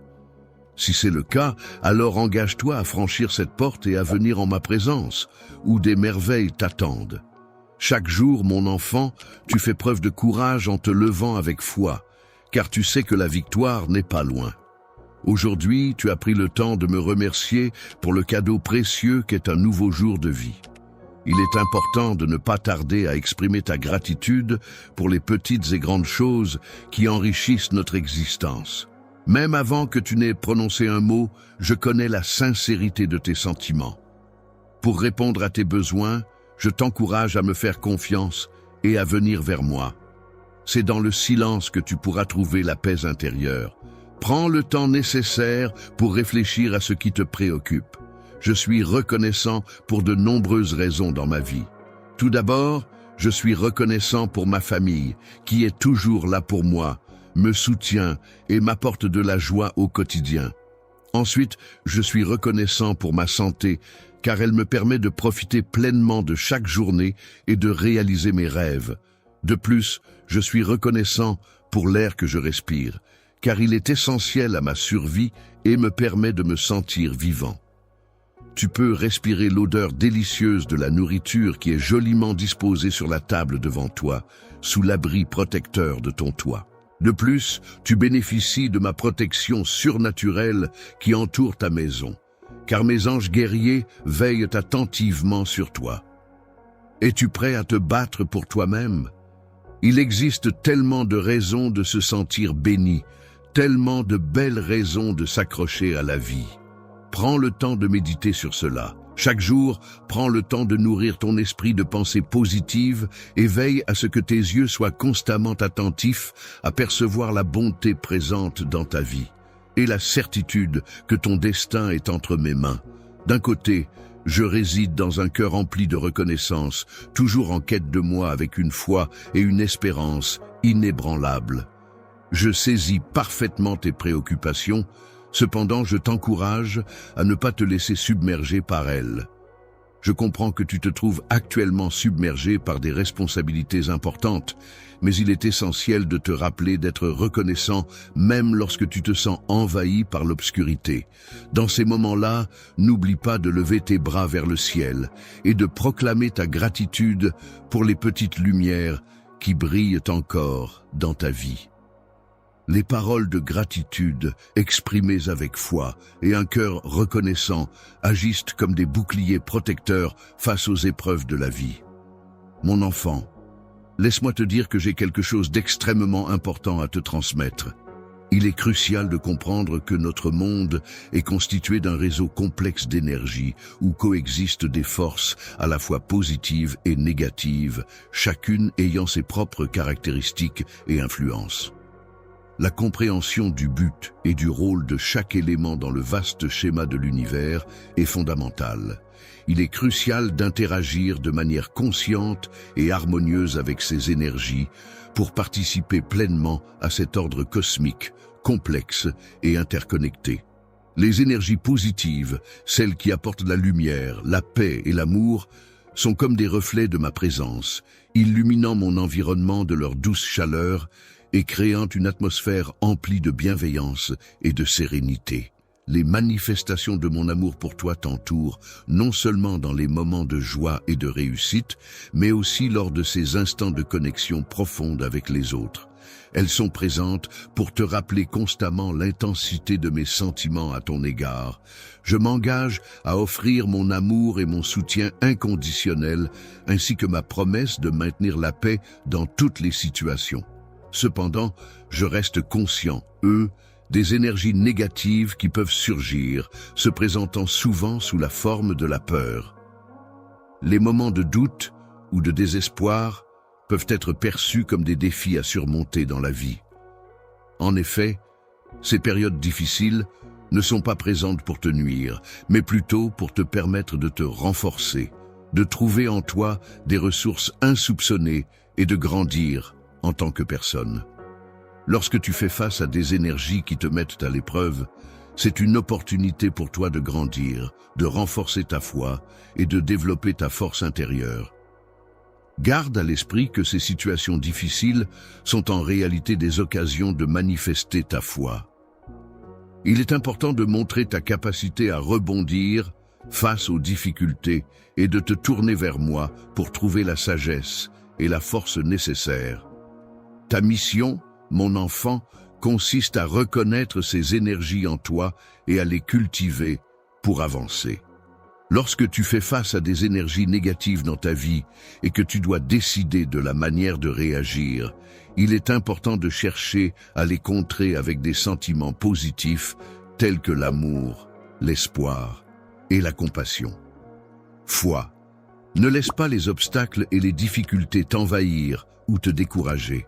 Si c'est le cas, alors engage-toi à franchir cette porte et à venir en ma présence, où des merveilles t'attendent. Chaque jour, mon enfant, tu fais preuve de courage en te levant avec foi, car tu sais que la victoire n'est pas loin. Aujourd'hui, tu as pris le temps de me remercier pour le cadeau précieux qu'est un nouveau jour de vie. Il est important de ne pas tarder à exprimer ta gratitude pour les petites et grandes choses qui enrichissent notre existence. Même avant que tu n'aies prononcé un mot, je connais la sincérité de tes sentiments. Pour répondre à tes besoins, je t'encourage à me faire confiance et à venir vers moi. C'est dans le silence que tu pourras trouver la paix intérieure. Prends le temps nécessaire pour réfléchir à ce qui te préoccupe. Je suis reconnaissant pour de nombreuses raisons dans ma vie. Tout d'abord, je suis reconnaissant pour ma famille, qui est toujours là pour moi, me soutient et m'apporte de la joie au quotidien. Ensuite, je suis reconnaissant pour ma santé, car elle me permet de profiter pleinement de chaque journée et de réaliser mes rêves. De plus, je suis reconnaissant pour l'air que je respire, car il est essentiel à ma survie et me permet de me sentir vivant. Tu peux respirer l'odeur délicieuse de la nourriture qui est joliment disposée sur la table devant toi, sous l'abri protecteur de ton toit. De plus, tu bénéficies de ma protection surnaturelle qui entoure ta maison, car mes anges guerriers veillent attentivement sur toi. Es-tu prêt à te battre pour toi-même? Il existe tellement de raisons de se sentir béni, tellement de belles raisons de s'accrocher à la vie. Prends le temps de méditer sur cela. Chaque jour, prends le temps de nourrir ton esprit de pensées positives et veille à ce que tes yeux soient constamment attentifs à percevoir la bonté présente dans ta vie et la certitude que ton destin est entre mes mains. D'un côté, je réside dans un cœur empli de reconnaissance, toujours en quête de moi avec une foi et une espérance inébranlables. Je saisis parfaitement tes préoccupations. Cependant, je t'encourage à ne pas te laisser submerger par elles. Je comprends que tu te trouves actuellement submergé par des responsabilités importantes, mais il est essentiel de te rappeler d'être reconnaissant même lorsque tu te sens envahi par l'obscurité. Dans ces moments-là, n'oublie pas de lever tes bras vers le ciel et de proclamer ta gratitude pour les petites lumières qui brillent encore dans ta vie. Les paroles de gratitude, exprimées avec foi et un cœur reconnaissant, agissent comme des boucliers protecteurs face aux épreuves de la vie. Mon enfant, laisse-moi te dire que j'ai quelque chose d'extrêmement important à te transmettre. Il est crucial de comprendre que notre monde est constitué d'un réseau complexe d'énergie où coexistent des forces à la fois positives et négatives, chacune ayant ses propres caractéristiques et influences. La compréhension du but et du rôle de chaque élément dans le vaste schéma de l'univers est fondamentale. Il est crucial d'interagir de manière consciente et harmonieuse avec ces énergies pour participer pleinement à cet ordre cosmique, complexe et interconnecté. Les énergies positives, celles qui apportent la lumière, la paix et l'amour, sont comme des reflets de ma présence, illuminant mon environnement de leur douce chaleur et créant une atmosphère emplie de bienveillance et de sérénité. Les manifestations de mon amour pour toi t'entourent, non seulement dans les moments de joie et de réussite, mais aussi lors de ces instants de connexion profonde avec les autres. Elles sont présentes pour te rappeler constamment l'intensité de mes sentiments à ton égard. Je m'engage à offrir mon amour et mon soutien inconditionnel, ainsi que ma promesse de maintenir la paix dans toutes les situations. Cependant, je reste conscient, des énergies négatives qui peuvent surgir, se présentant souvent sous la forme de la peur. Les moments de doute ou de désespoir peuvent être perçus comme des défis à surmonter dans la vie. En effet, ces périodes difficiles ne sont pas présentes pour te nuire, mais plutôt pour te permettre de te renforcer, de trouver en toi des ressources insoupçonnées et de grandir en tant que personne. Lorsque tu fais face à des énergies qui te mettent à l'épreuve, c'est une opportunité pour toi de grandir, de renforcer ta foi et de développer ta force intérieure. Garde à l'esprit que ces situations difficiles sont en réalité des occasions de manifester ta foi. Il est important de montrer ta capacité à rebondir face aux difficultés et de te tourner vers moi pour trouver la sagesse et la force nécessaires. Ta mission, mon enfant, consiste à reconnaître ces énergies en toi et à les cultiver pour avancer. Lorsque tu fais face à des énergies négatives dans ta vie et que tu dois décider de la manière de réagir, il est important de chercher à les contrer avec des sentiments positifs tels que l'amour, l'espoir et la compassion. Foi. Ne laisse pas les obstacles et les difficultés t'envahir ou te décourager.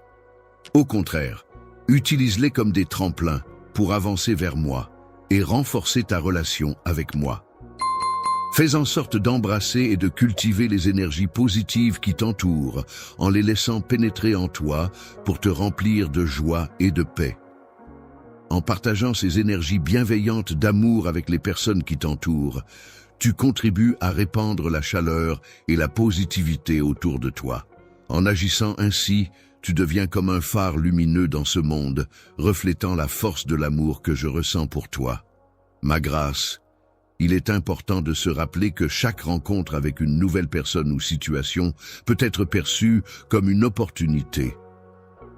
Au contraire, utilise-les comme des tremplins pour avancer vers moi et renforcer ta relation avec moi. Fais en sorte d'embrasser et de cultiver les énergies positives qui t'entourent en les laissant pénétrer en toi pour te remplir de joie et de paix. En partageant ces énergies bienveillantes d'amour avec les personnes qui t'entourent, tu contribues à répandre la chaleur et la positivité autour de toi. En agissant ainsi, tu deviens comme un phare lumineux dans ce monde, reflétant la force de l'amour que je ressens pour toi. Ma grâce, il est important de se rappeler que chaque rencontre avec une nouvelle personne ou situation peut être perçue comme une opportunité.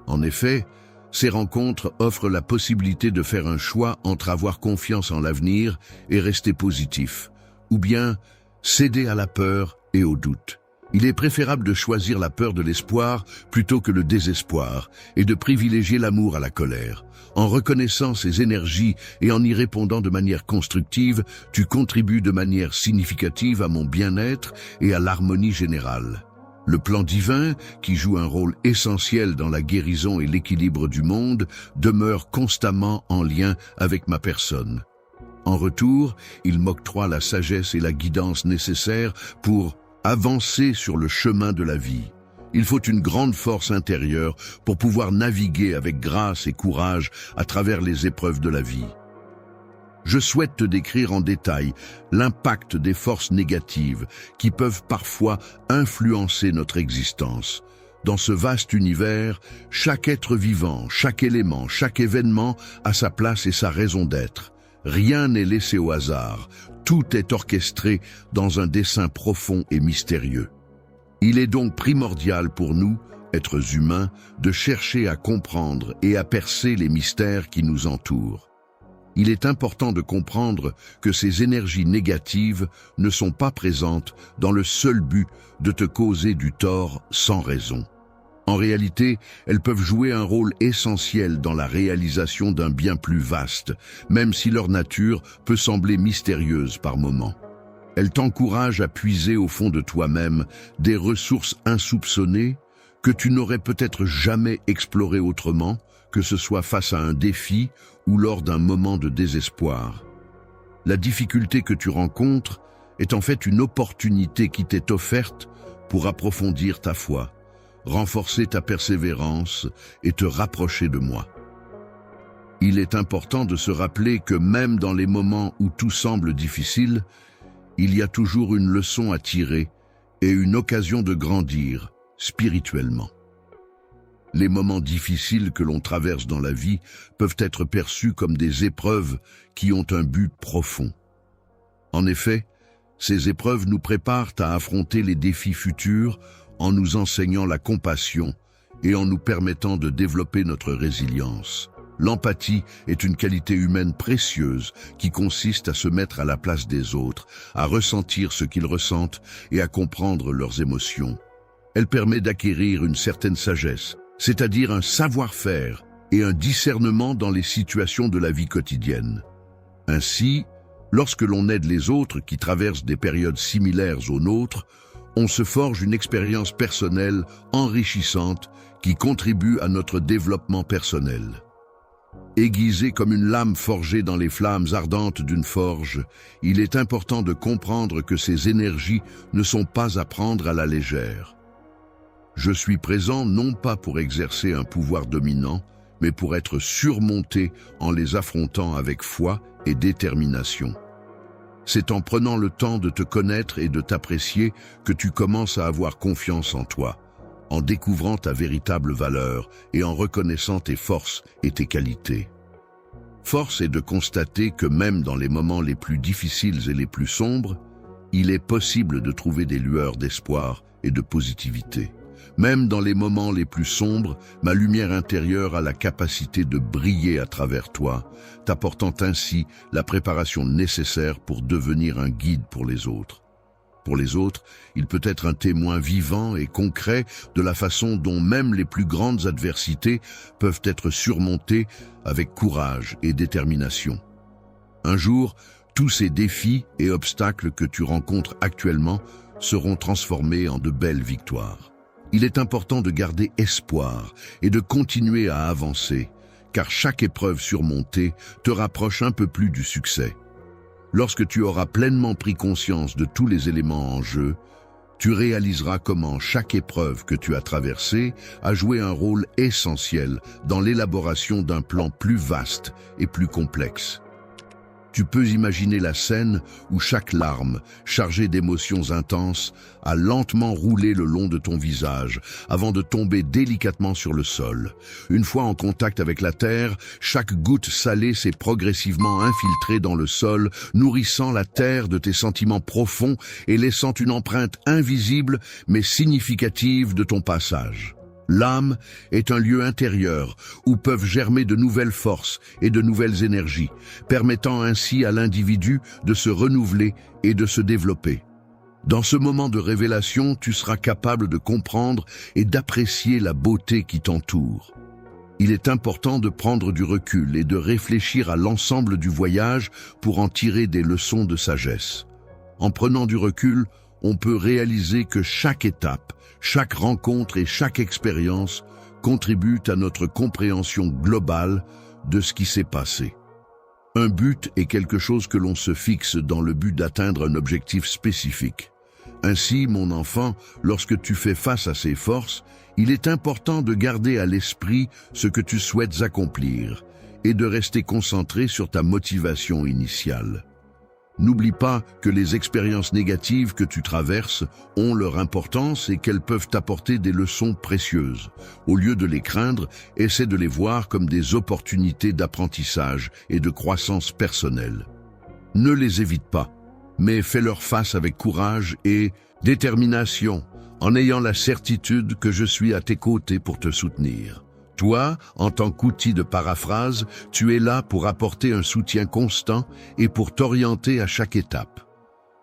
En effet, ces rencontres offrent la possibilité de faire un choix entre avoir confiance en l'avenir et rester positif, ou bien céder à la peur et au doute. Il est préférable de choisir la peur de l'espoir plutôt que le désespoir et de privilégier l'amour à la colère. En reconnaissant ces énergies et en y répondant de manière constructive, tu contribues de manière significative à mon bien-être et à l'harmonie générale. Le plan divin, qui joue un rôle essentiel dans la guérison et l'équilibre du monde, demeure constamment en lien avec ma personne. En retour, il m'octroie la sagesse et la guidance nécessaires pour avancer sur le chemin de la vie. Il faut une grande force intérieure pour pouvoir naviguer avec grâce et courage à travers les épreuves de la vie. Je souhaite te décrire en détail l'impact des forces négatives qui peuvent parfois influencer notre existence. Dans ce vaste univers, chaque être vivant, chaque élément, chaque événement a sa place et sa raison d'être. Rien n'est laissé au hasard, tout est orchestré dans un dessein profond et mystérieux. Il est donc primordial pour nous, êtres humains, de chercher à comprendre et à percer les mystères qui nous entourent. Il est important de comprendre que ces énergies négatives ne sont pas présentes dans le seul but de te causer du tort sans raison. En réalité, elles peuvent jouer un rôle essentiel dans la réalisation d'un bien plus vaste, même si leur nature peut sembler mystérieuse par moments. Elles t'encouragent à puiser au fond de toi-même des ressources insoupçonnées que tu n'aurais peut-être jamais explorées autrement, que ce soit face à un défi ou lors d'un moment de désespoir. La difficulté que tu rencontres est en fait une opportunité qui t'est offerte pour approfondir ta foi, renforcer ta persévérance et te rapprocher de moi. Il est important de se rappeler que même dans les moments où tout semble difficile, il y a toujours une leçon à tirer et une occasion de grandir spirituellement. Les moments difficiles que l'on traverse dans la vie peuvent être perçus comme des épreuves qui ont un but profond. En effet, ces épreuves nous préparent à affronter les défis futurs en nous enseignant la compassion et en nous permettant de développer notre résilience. L'empathie est une qualité humaine précieuse qui consiste à se mettre à la place des autres, à ressentir ce qu'ils ressentent et à comprendre leurs émotions. Elle permet d'acquérir une certaine sagesse, c'est-à-dire un savoir-faire et un discernement dans les situations de la vie quotidienne. Ainsi, lorsque l'on aide les autres qui traversent des périodes similaires aux nôtres, on se forge une expérience personnelle enrichissante qui contribue à notre développement personnel. Aiguisé comme une lame forgée dans les flammes ardentes d'une forge, il est important de comprendre que ces énergies ne sont pas à prendre à la légère. Je suis présent non pas pour exercer un pouvoir dominant, mais pour être surmonté en les affrontant avec foi et détermination. C'est en prenant le temps de te connaître et de t'apprécier que tu commences à avoir confiance en toi, en découvrant ta véritable valeur et en reconnaissant tes forces et tes qualités. Force est de constater que même dans les moments les plus difficiles et les plus sombres, il est possible de trouver des lueurs d'espoir et de positivité. Même dans les moments les plus sombres, ma lumière intérieure a la capacité de briller à travers toi, t'apportant ainsi la préparation nécessaire pour devenir un guide pour les autres. Pour les autres, il peut être un témoin vivant et concret de la façon dont même les plus grandes adversités peuvent être surmontées avec courage et détermination. Un jour, tous ces défis et obstacles que tu rencontres actuellement seront transformés en de belles victoires. Il est important de garder espoir et de continuer à avancer, car chaque épreuve surmontée te rapproche un peu plus du succès. Lorsque tu auras pleinement pris conscience de tous les éléments en jeu, tu réaliseras comment chaque épreuve que tu as traversée a joué un rôle essentiel dans l'élaboration d'un plan plus vaste et plus complexe. Tu peux imaginer la scène où chaque larme, chargée d'émotions intenses, a lentement roulé le long de ton visage avant de tomber délicatement sur le sol. Une fois en contact avec la terre, chaque goutte salée s'est progressivement infiltrée dans le sol, nourrissant la terre de tes sentiments profonds et laissant une empreinte invisible mais significative de ton passage. L'âme est un lieu intérieur où peuvent germer de nouvelles forces et de nouvelles énergies, permettant ainsi à l'individu de se renouveler et de se développer. Dans ce moment de révélation, tu seras capable de comprendre et d'apprécier la beauté qui t'entoure. Il est important de prendre du recul et de réfléchir à l'ensemble du voyage pour en tirer des leçons de sagesse. En prenant du recul, on peut réaliser que chaque étape, chaque rencontre et chaque expérience contribuent à notre compréhension globale de ce qui s'est passé. Un but est quelque chose que l'on se fixe dans le but d'atteindre un objectif spécifique. Ainsi, mon enfant, lorsque tu fais face à ces forces, il est important de garder à l'esprit ce que tu souhaites accomplir et de rester concentré sur ta motivation initiale. N'oublie pas que les expériences négatives que tu traverses ont leur importance et qu'elles peuvent t'apporter des leçons précieuses. Au lieu de les craindre, essaie de les voir comme des opportunités d'apprentissage et de croissance personnelle. Ne les évite pas, mais fais-leur face avec courage et détermination, en ayant la certitude que je suis à tes côtés pour te soutenir. Toi, en tant qu'outil de paraphrase, tu es là pour apporter un soutien constant et pour t'orienter à chaque étape.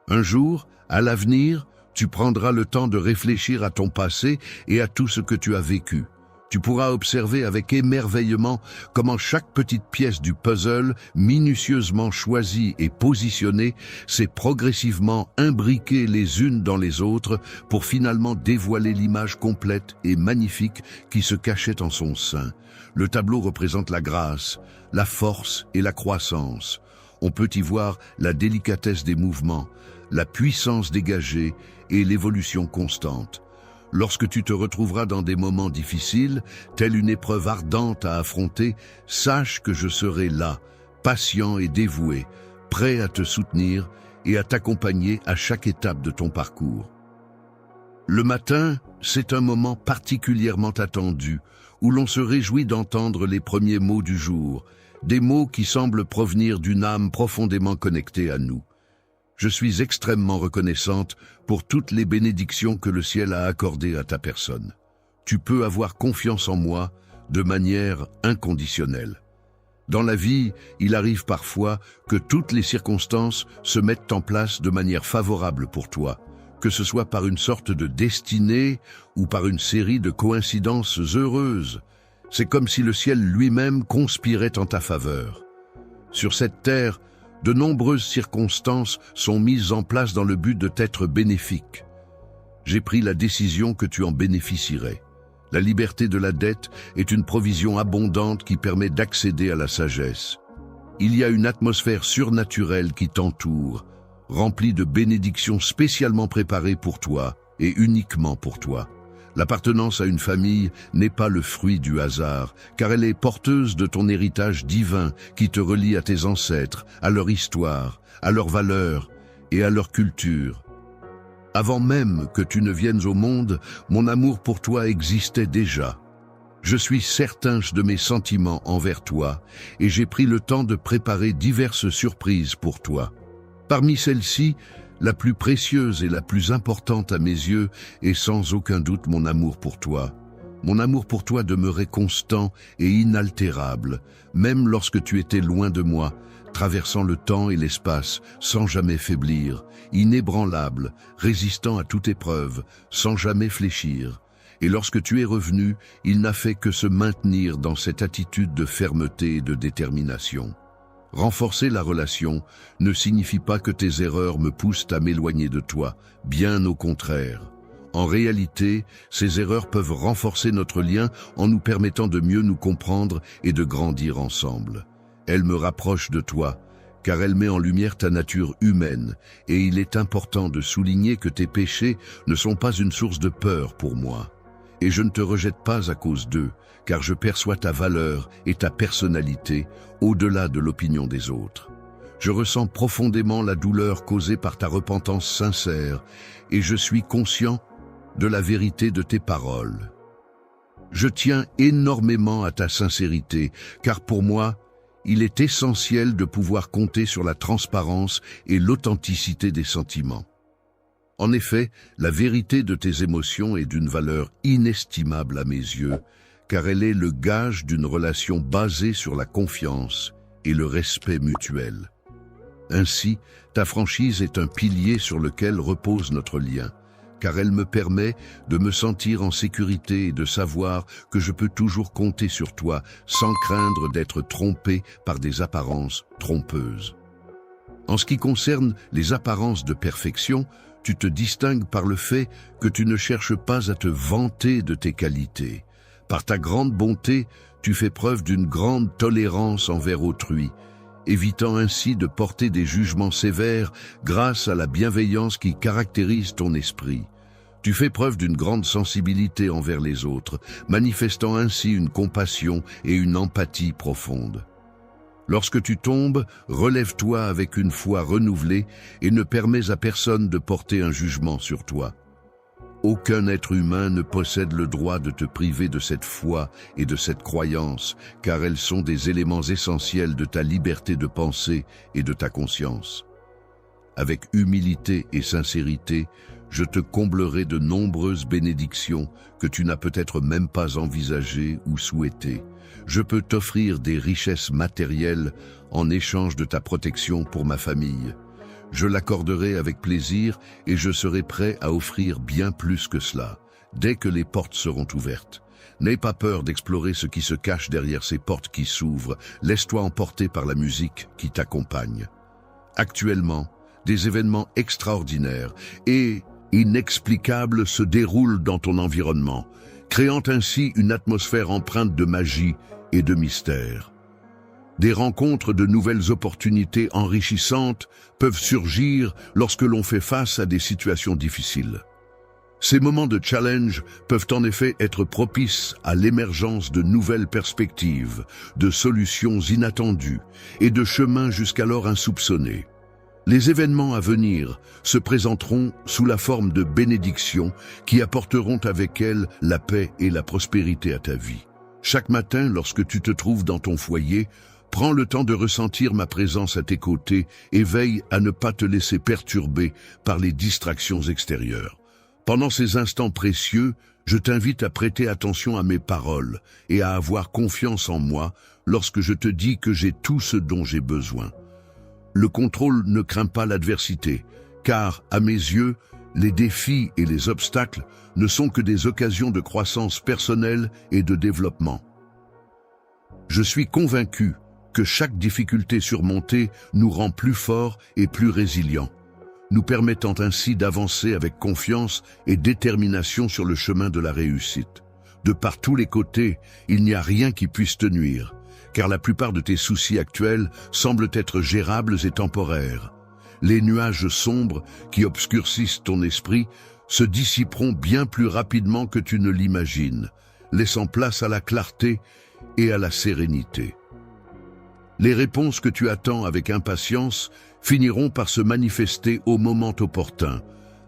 Un jour, à l'avenir, tu prendras le temps de réfléchir à ton passé et à tout ce que tu as vécu. Tu pourras observer avec émerveillement comment chaque petite pièce du puzzle, minutieusement choisie et positionnée, s'est progressivement imbriquée les unes dans les autres pour finalement dévoiler l'image complète et magnifique qui se cachait en son sein. Le tableau représente la grâce, la force et la croissance. On peut y voir la délicatesse des mouvements, la puissance dégagée et l'évolution constante. Lorsque tu te retrouveras dans des moments difficiles, telle une épreuve ardente à affronter, sache que je serai là, patient et dévoué, prêt à te soutenir et à t'accompagner à chaque étape de ton parcours. Le matin, c'est un moment particulièrement attendu, où l'on se réjouit d'entendre les premiers mots du jour, des mots qui semblent provenir d'une âme profondément connectée à nous. Je suis extrêmement reconnaissante pour toutes les bénédictions que le ciel a accordées à ta personne. Tu peux avoir confiance en moi de manière inconditionnelle. Dans la vie, il arrive parfois que toutes les circonstances se mettent en place de manière favorable pour toi, que ce soit par une sorte de destinée ou par une série de coïncidences heureuses. C'est comme si le ciel lui-même conspirait en ta faveur. Sur cette terre, de nombreuses circonstances sont mises en place dans le but de t'être bénéfiques. J'ai pris la décision que tu en bénéficierais. La liberté de la dette est une provision abondante qui permet d'accéder à la sagesse. Il y a une atmosphère surnaturelle qui t'entoure, remplie de bénédictions spécialement préparées pour toi et uniquement pour toi. L'appartenance à une famille n'est pas le fruit du hasard, car elle est porteuse de ton héritage divin qui te relie à tes ancêtres, à leur histoire, à leurs valeurs et à leur culture. Avant même que tu ne viennes au monde, mon amour pour toi existait déjà. Je suis certain de mes sentiments envers toi et j'ai pris le temps de préparer diverses surprises pour toi. Parmi celles-ci, la plus précieuse et la plus importante à mes yeux est sans aucun doute mon amour pour toi. Mon amour pour toi demeurait constant et inaltérable, même lorsque tu étais loin de moi, traversant le temps et l'espace sans jamais faiblir, inébranlable, résistant à toute épreuve, sans jamais fléchir. Et lorsque tu es revenu, il n'a fait que se maintenir dans cette attitude de fermeté et de détermination. Renforcer la relation ne signifie pas que tes erreurs me poussent à m'éloigner de toi, bien au contraire. En réalité, ces erreurs peuvent renforcer notre lien en nous permettant de mieux nous comprendre et de grandir ensemble. Elles me rapprochent de toi, car elles mettent en lumière ta nature humaine, et il est important de souligner que tes péchés ne sont pas une source de peur pour moi. Et je ne te rejette pas à cause d'eux, car je perçois ta valeur et ta personnalité au-delà de l'opinion des autres. Je ressens profondément la douleur causée par ta repentance sincère et je suis conscient de la vérité de tes paroles. Je tiens énormément à ta sincérité, car pour moi, il est essentiel de pouvoir compter sur la transparence et l'authenticité des sentiments. En effet, la vérité de tes émotions est d'une valeur inestimable à mes yeux, car elle est le gage d'une relation basée sur la confiance et le respect mutuel. Ainsi, ta franchise est un pilier sur lequel repose notre lien, car elle me permet de me sentir en sécurité et de savoir que je peux toujours compter sur toi sans craindre d'être trompé par des apparences trompeuses. En ce qui concerne les apparences de perfection, tu te distingues par le fait que tu ne cherches pas à te vanter de tes qualités. Par ta grande bonté, tu fais preuve d'une grande tolérance envers autrui, évitant ainsi de porter des jugements sévères grâce à la bienveillance qui caractérise ton esprit. Tu fais preuve d'une grande sensibilité envers les autres, manifestant ainsi une compassion et une empathie profonde. Lorsque tu tombes, relève-toi avec une foi renouvelée et ne permets à personne de porter un jugement sur toi. Aucun être humain ne possède le droit de te priver de cette foi et de cette croyance, car elles sont des éléments essentiels de ta liberté de penser et de ta conscience. Avec humilité et sincérité, je te comblerai de nombreuses bénédictions que tu n'as peut-être même pas envisagées ou souhaitées. Je peux t'offrir des richesses matérielles en échange de ta protection pour ma famille. Je l'accorderai avec plaisir et je serai prêt à offrir bien plus que cela, dès que les portes seront ouvertes. N'aie pas peur d'explorer ce qui se cache derrière ces portes qui s'ouvrent. Laisse-toi emporter par la musique qui t'accompagne. Actuellement, des événements extraordinaires et inexplicables se déroulent dans ton environnement, créant ainsi une atmosphère empreinte de magie et de mystère. Des rencontres de nouvelles opportunités enrichissantes peuvent surgir lorsque l'on fait face à des situations difficiles. Ces moments de challenge peuvent en effet être propices à l'émergence de nouvelles perspectives, de solutions inattendues et de chemins jusqu'alors insoupçonnés. Les événements à venir se présenteront sous la forme de bénédictions qui apporteront avec elles la paix et la prospérité à ta vie. Chaque matin, lorsque tu te trouves dans ton foyer, prends le temps de ressentir ma présence à tes côtés et veille à ne pas te laisser perturber par les distractions extérieures. Pendant ces instants précieux, je t'invite à prêter attention à mes paroles et à avoir confiance en moi lorsque je te dis que j'ai tout ce dont j'ai besoin. Le contrôle ne craint pas l'adversité, car, à mes yeux, les défis et les obstacles ne sont que des occasions de croissance personnelle et de développement. Je suis convaincu que chaque difficulté surmontée nous rend plus forts et plus résilients, nous permettant ainsi d'avancer avec confiance et détermination sur le chemin de la réussite. De par tous les côtés, il n'y a rien qui puisse te nuire, car la plupart de tes soucis actuels semblent être gérables et temporaires. Les nuages sombres qui obscurcissent ton esprit se dissiperont bien plus rapidement que tu ne l'imagines, laissant place à la clarté et à la sérénité. Les réponses que tu attends avec impatience finiront par se manifester au moment opportun,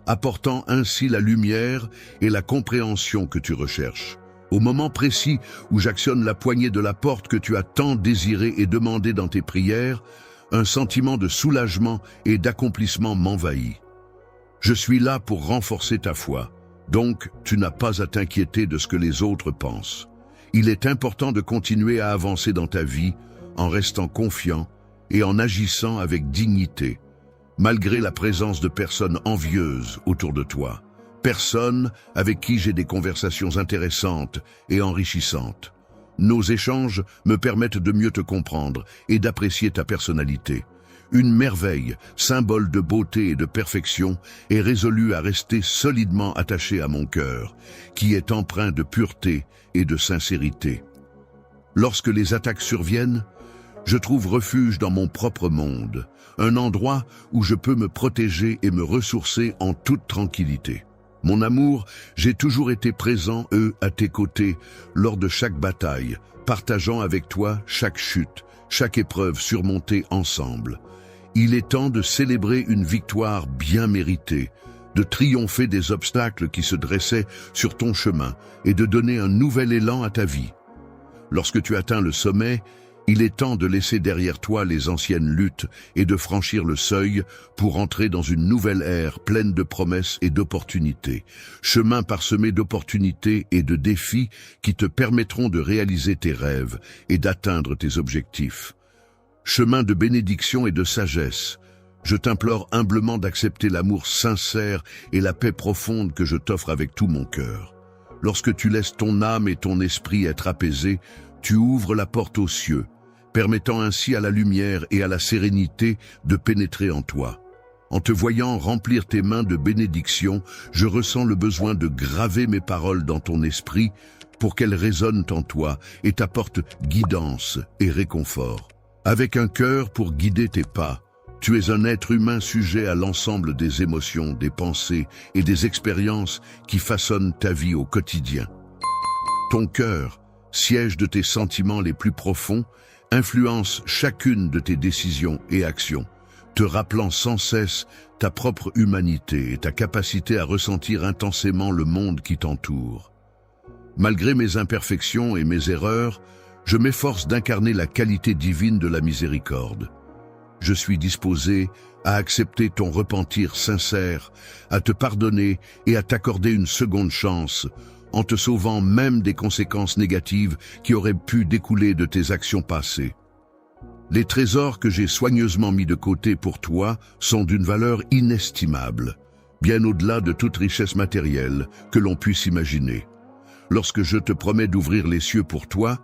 apportant ainsi la lumière et la compréhension que tu recherches. Au moment précis où j'actionne la poignée de la porte que tu as tant désirée et demandée dans tes prières, un sentiment de soulagement et d'accomplissement m'envahit. Je suis là pour renforcer ta foi, donc tu n'as pas à t'inquiéter de ce que les autres pensent. Il est important de continuer à avancer dans ta vie en restant confiant et en agissant avec dignité, malgré la présence de personnes envieuses autour de toi, personnes avec qui j'ai des conversations intéressantes et enrichissantes. Nos échanges me permettent de mieux te comprendre et d'apprécier ta personnalité. Une merveille, symbole de beauté et de perfection, est résolue à rester solidement attachée à mon cœur, qui est empreint de pureté et de sincérité. Lorsque les attaques surviennent, je trouve refuge dans mon propre monde, un endroit où je peux me protéger et me ressourcer en toute tranquillité. Mon amour, j'ai toujours été présent, à tes côtés, lors de chaque bataille, partageant avec toi chaque chute, chaque épreuve surmontée ensemble. Il est temps de célébrer une victoire bien méritée, de triompher des obstacles qui se dressaient sur ton chemin et de donner un nouvel élan à ta vie. Lorsque tu atteins le sommet, il est temps de laisser derrière toi les anciennes luttes et de franchir le seuil pour entrer dans une nouvelle ère pleine de promesses et d'opportunités. Chemin parsemé d'opportunités et de défis qui te permettront de réaliser tes rêves et d'atteindre tes objectifs. Chemin de bénédiction et de sagesse. Je t'implore humblement d'accepter l'amour sincère et la paix profonde que je t'offre avec tout mon cœur. Lorsque tu laisses ton âme et ton esprit être apaisés, tu ouvres la porte aux cieux, permettant ainsi à la lumière et à la sérénité de pénétrer en toi. En te voyant remplir tes mains de bénédiction, je ressens le besoin de graver mes paroles dans ton esprit pour qu'elles résonnent en toi et t'apportent guidance et réconfort. Avec un cœur pour guider tes pas, tu es un être humain sujet à l'ensemble des émotions, des pensées et des expériences qui façonnent ta vie au quotidien. Ton cœur, siège de tes sentiments les plus profonds, influence chacune de tes décisions et actions, te rappelant sans cesse ta propre humanité et ta capacité à ressentir intensément le monde qui t'entoure. Malgré mes imperfections et mes erreurs, je m'efforce d'incarner la qualité divine de la miséricorde. Je suis disposé à accepter ton repentir sincère, à te pardonner et à t'accorder une seconde chance, en te sauvant même des conséquences négatives qui auraient pu découler de tes actions passées. Les trésors que j'ai soigneusement mis de côté pour toi sont d'une valeur inestimable, bien au-delà de toute richesse matérielle que l'on puisse imaginer. Lorsque je te promets d'ouvrir les cieux pour toi,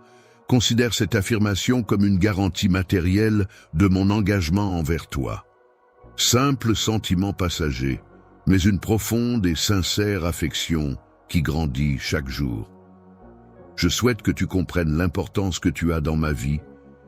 considère cette affirmation comme une garantie matérielle de mon engagement envers toi. Simple sentiment passager, mais une profonde et sincère affection qui grandit chaque jour. Je souhaite que tu comprennes l'importance que tu as dans ma vie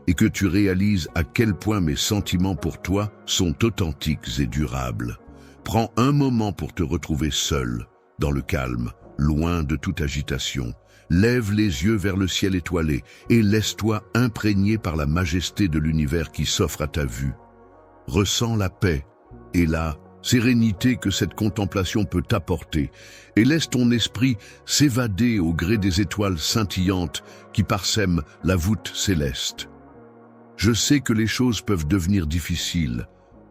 et que tu réalises à quel point mes sentiments pour toi sont authentiques et durables. Prends un moment pour te retrouver seul, dans le calme, loin de toute agitation. Lève les yeux vers le ciel étoilé et laisse-toi imprégner par la majesté de l'univers qui s'offre à ta vue. Ressens la paix et la sérénité que cette contemplation peut t'apporter et laisse ton esprit s'évader au gré des étoiles scintillantes qui parsèment la voûte céleste. Je sais que les choses peuvent devenir difficiles,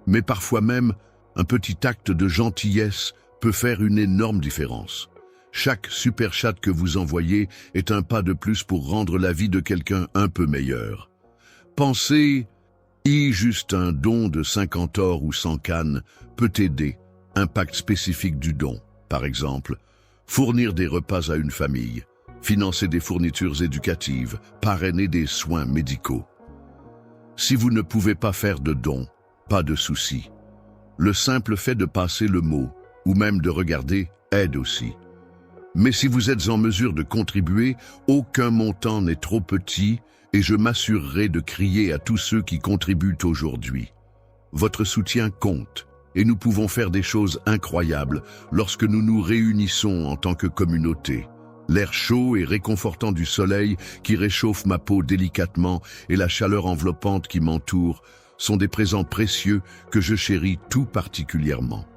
mais parfois même un petit acte de gentillesse peut faire une énorme différence. Chaque super chat que vous envoyez est un pas de plus pour rendre la vie de quelqu'un un peu meilleure. Pensez, juste un don de 50 or ou 100 cannes peut aider. Impact spécifique du don, par exemple, fournir des repas à une famille, financer des fournitures éducatives, parrainer des soins médicaux. Si vous ne pouvez pas faire de dons, pas de souci. Le simple fait de passer le mot, ou même de regarder, aide aussi. Mais si vous êtes en mesure de contribuer, aucun montant n'est trop petit et je m'assurerai de crier à tous ceux qui contribuent aujourd'hui. Votre soutien compte et nous pouvons faire des choses incroyables lorsque nous nous réunissons en tant que communauté. L'air chaud et réconfortant du soleil qui réchauffe ma peau délicatement et la chaleur enveloppante qui m'entoure sont des présents précieux que je chéris tout particulièrement.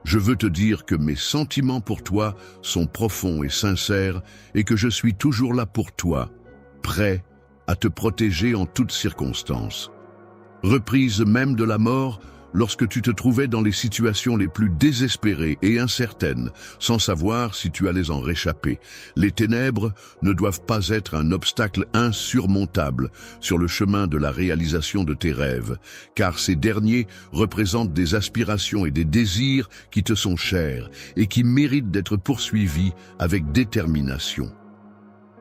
Je veux te dire que mes sentiments pour toi sont profonds et sincères et que je suis toujours là pour toi, prêt à te protéger en toutes circonstances. Reprise même de la mort, lorsque tu te trouvais dans les situations les plus désespérées et incertaines, sans savoir si tu allais en réchapper. Les ténèbres ne doivent pas être un obstacle insurmontable sur le chemin de la réalisation de tes rêves, car ces derniers représentent des aspirations et des désirs qui te sont chers et qui méritent d'être poursuivis avec détermination.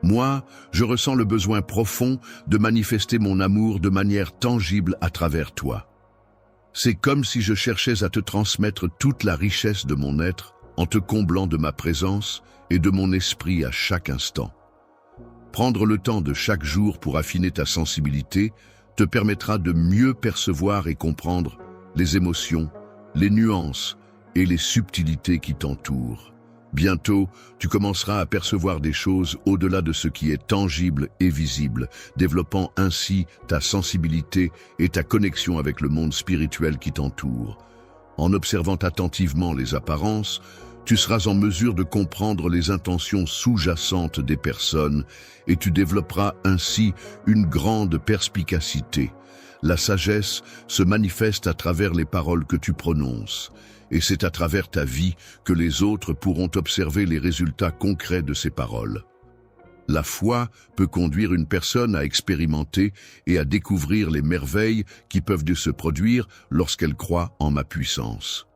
Moi, je ressens le besoin profond de manifester mon amour de manière tangible à travers toi. C'est comme si je cherchais à te transmettre toute la richesse de mon être en te comblant de ma présence et de mon esprit à chaque instant. Prendre le temps de chaque jour pour affiner ta sensibilité te permettra de mieux percevoir et comprendre les émotions, les nuances et les subtilités qui t'entourent. Bientôt, tu commenceras à percevoir des choses au-delà de ce qui est tangible et visible, développant ainsi ta sensibilité et ta connexion avec le monde spirituel qui t'entoure. En observant attentivement les apparences, tu seras en mesure de comprendre les intentions sous-jacentes des personnes et tu développeras ainsi une grande perspicacité. La sagesse se manifeste à travers les paroles que tu prononces. Et c'est à travers ta vie que les autres pourront observer les résultats concrets de ces paroles. La foi peut conduire une personne à expérimenter et à découvrir les merveilles qui peuvent se produire lorsqu'elle croit en ma puissance.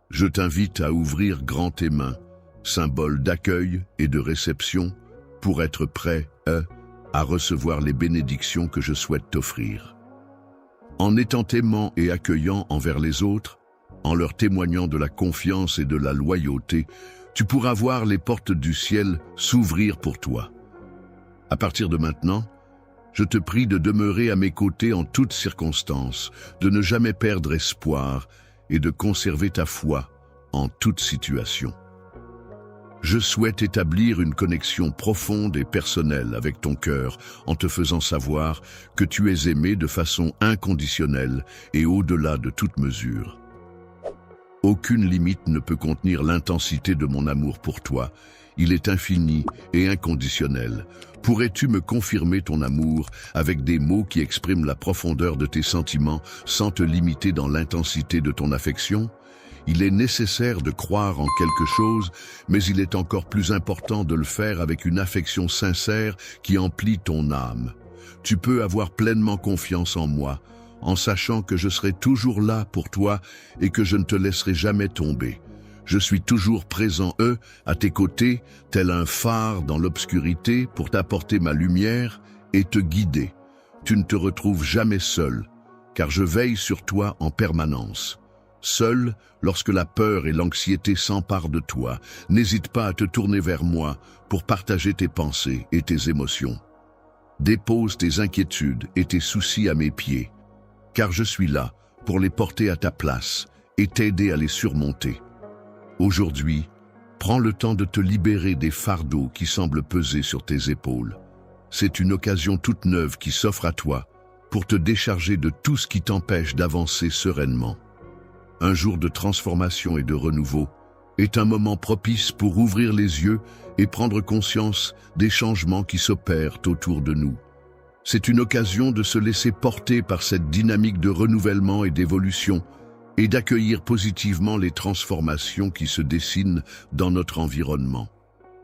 Je t'invite à ouvrir grand tes mains, symbole d'accueil et de réception, pour être prêt à recevoir les bénédictions que je souhaite t'offrir. En étant aimant et accueillant envers les autres, en leur témoignant de la confiance et de la loyauté, tu pourras voir les portes du ciel s'ouvrir pour toi. À partir de maintenant, je te prie de demeurer à mes côtés en toutes circonstances, de ne jamais perdre espoir et de conserver ta foi en toute situation. Je souhaite établir une connexion profonde et personnelle avec ton cœur en te faisant savoir que tu es aimé de façon inconditionnelle et au-delà de toute mesure. Aucune limite ne peut contenir l'intensité de mon amour pour toi. Il est infini et inconditionnel. Pourrais-tu me confirmer ton amour avec des mots qui expriment la profondeur de tes sentiments sans te limiter dans l'intensité de ton affection? Il est nécessaire de croire en quelque chose, mais il est encore plus important de le faire avec une affection sincère qui emplit ton âme. Tu peux avoir pleinement confiance en moi, en sachant que je serai toujours là pour toi et que je ne te laisserai jamais tomber. Je suis toujours présent, à tes côtés, tel un phare dans l'obscurité pour t'apporter ma lumière et te guider. Tu ne te retrouves jamais seul, car je veille sur toi en permanence. Seul, lorsque la peur et l'anxiété s'emparent de toi, n'hésite pas à te tourner vers moi pour partager tes pensées et tes émotions. Dépose tes inquiétudes et tes soucis à mes pieds, car je suis là pour les porter à ta place et t'aider à les surmonter. Aujourd'hui, prends le temps de te libérer des fardeaux qui semblent peser sur tes épaules. C'est une occasion toute neuve qui s'offre à toi pour te décharger de tout ce qui t'empêche d'avancer sereinement. Un jour de transformation et de renouveau est un moment propice pour ouvrir les yeux et prendre conscience des changements qui s'opèrent autour de nous. C'est une occasion de se laisser porter par cette dynamique de renouvellement et d'évolution et d'accueillir positivement les transformations qui se dessinent dans notre environnement.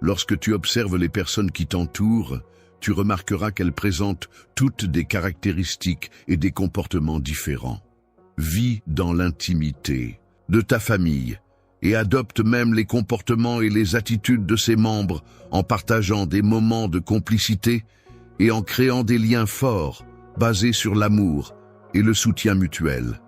Lorsque tu observes les personnes qui t'entourent, tu remarqueras qu'elles présentent toutes des caractéristiques et des comportements différents. Vis dans l'intimité de ta famille et adopte même les comportements et les attitudes de ses membres en partageant des moments de complicité et en créant des liens forts basés sur l'amour et le soutien mutuel.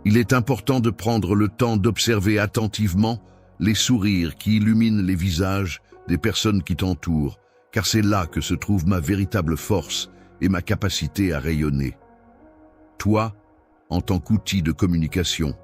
Il est important de prendre le temps d'observer attentivement les sourires qui illuminent les visages des personnes qui t'entourent, car c'est là que se trouve ma véritable force et ma capacité à rayonner. Toi, en tant qu'outil de communication,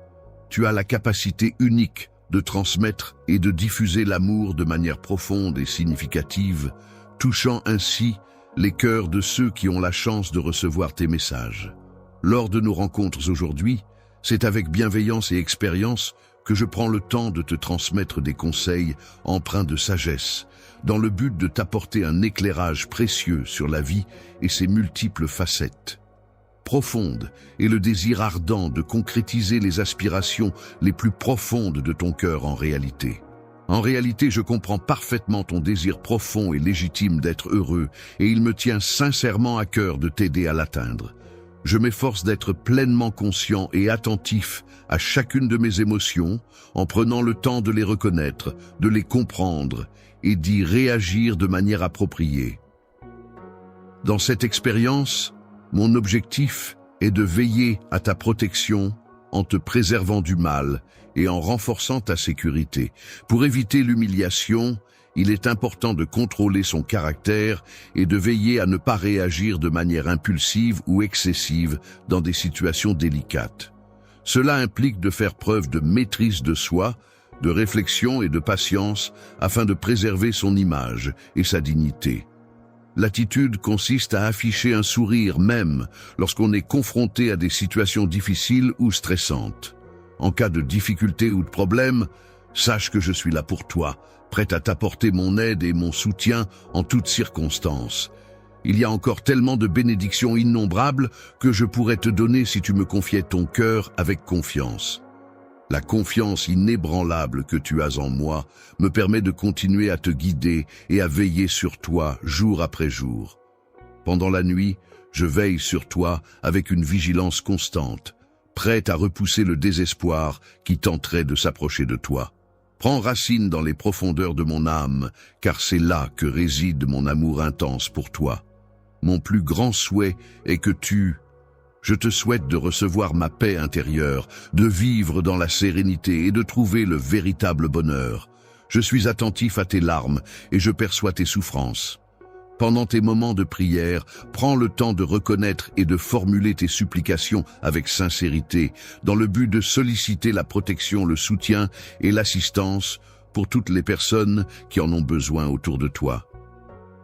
tu as la capacité unique de transmettre et de diffuser l'amour de manière profonde et significative, touchant ainsi les cœurs de ceux qui ont la chance de recevoir tes messages. Lors de nos rencontres aujourd'hui, c'est avec bienveillance et expérience que je prends le temps de te transmettre des conseils empreints de sagesse, dans le but de t'apporter un éclairage précieux sur la vie et ses multiples facettes. Profonde et le désir ardent de concrétiser les aspirations les plus profondes de ton cœur en réalité. En réalité, je comprends parfaitement ton désir profond et légitime d'être heureux et il me tient sincèrement à cœur de t'aider à l'atteindre. Je m'efforce d'être pleinement conscient et attentif à chacune de mes émotions en prenant le temps de les reconnaître, de les comprendre et d'y réagir de manière appropriée. Dans cette expérience, mon objectif est de veiller à ta protection en te préservant du mal et en renforçant ta sécurité. Pour éviter l'humiliation, il est important de contrôler son caractère et de veiller à ne pas réagir de manière impulsive ou excessive dans des situations délicates. Cela implique de faire preuve de maîtrise de soi, de réflexion et de patience afin de préserver son image et sa dignité. L'attitude consiste à afficher un sourire même lorsqu'on est confronté à des situations difficiles ou stressantes. En cas de difficulté ou de problème, sache que je suis là pour toi, prêt à t'apporter mon aide et mon soutien en toutes circonstances. Il y a encore tellement de bénédictions innombrables que je pourrais te donner si tu me confiais ton cœur avec confiance. La confiance inébranlable que tu as en moi me permet de continuer à te guider et à veiller sur toi jour après jour. Pendant la nuit, je veille sur toi avec une vigilance constante, prête à repousser le désespoir qui tenterait de s'approcher de toi. Prends racine dans les profondeurs de mon âme, car c'est là que réside mon amour intense pour toi. Mon plus grand souhait est que je te souhaite de recevoir ma paix intérieure, de vivre dans la sérénité et de trouver le véritable bonheur. Je suis attentif à tes larmes et je perçois tes souffrances. Pendant tes moments de prière, prends le temps de reconnaître et de formuler tes supplications avec sincérité, dans le but de solliciter la protection, le soutien et l'assistance pour toutes les personnes qui en ont besoin autour de toi.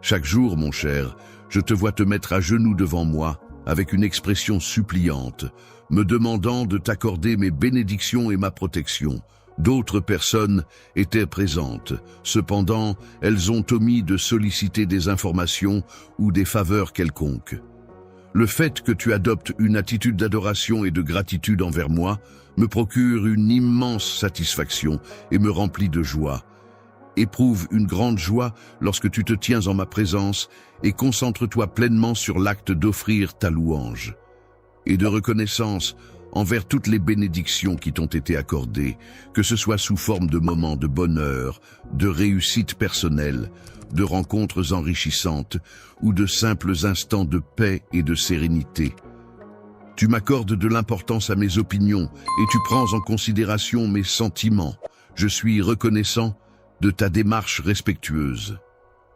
Chaque jour, mon cher, je te vois te mettre à genoux devant moi, avec une expression suppliante, me demandant de t'accorder mes bénédictions et ma protection. D'autres personnes étaient présentes. Cependant, elles ont omis de solliciter des informations ou des faveurs quelconques. Le fait que tu adoptes une attitude d'adoration et de gratitude envers moi me procure une immense satisfaction et me remplit de joie. Éprouve une grande joie lorsque tu te tiens en ma présence et concentre-toi pleinement sur l'acte d'offrir ta louange et de reconnaissance envers toutes les bénédictions qui t'ont été accordées, que ce soit sous forme de moments de bonheur, de réussite personnelle, de rencontres enrichissantes ou de simples instants de paix et de sérénité. Tu m'accordes de l'importance à mes opinions et tu prends en considération mes sentiments. Je suis reconnaissant de ta démarche respectueuse.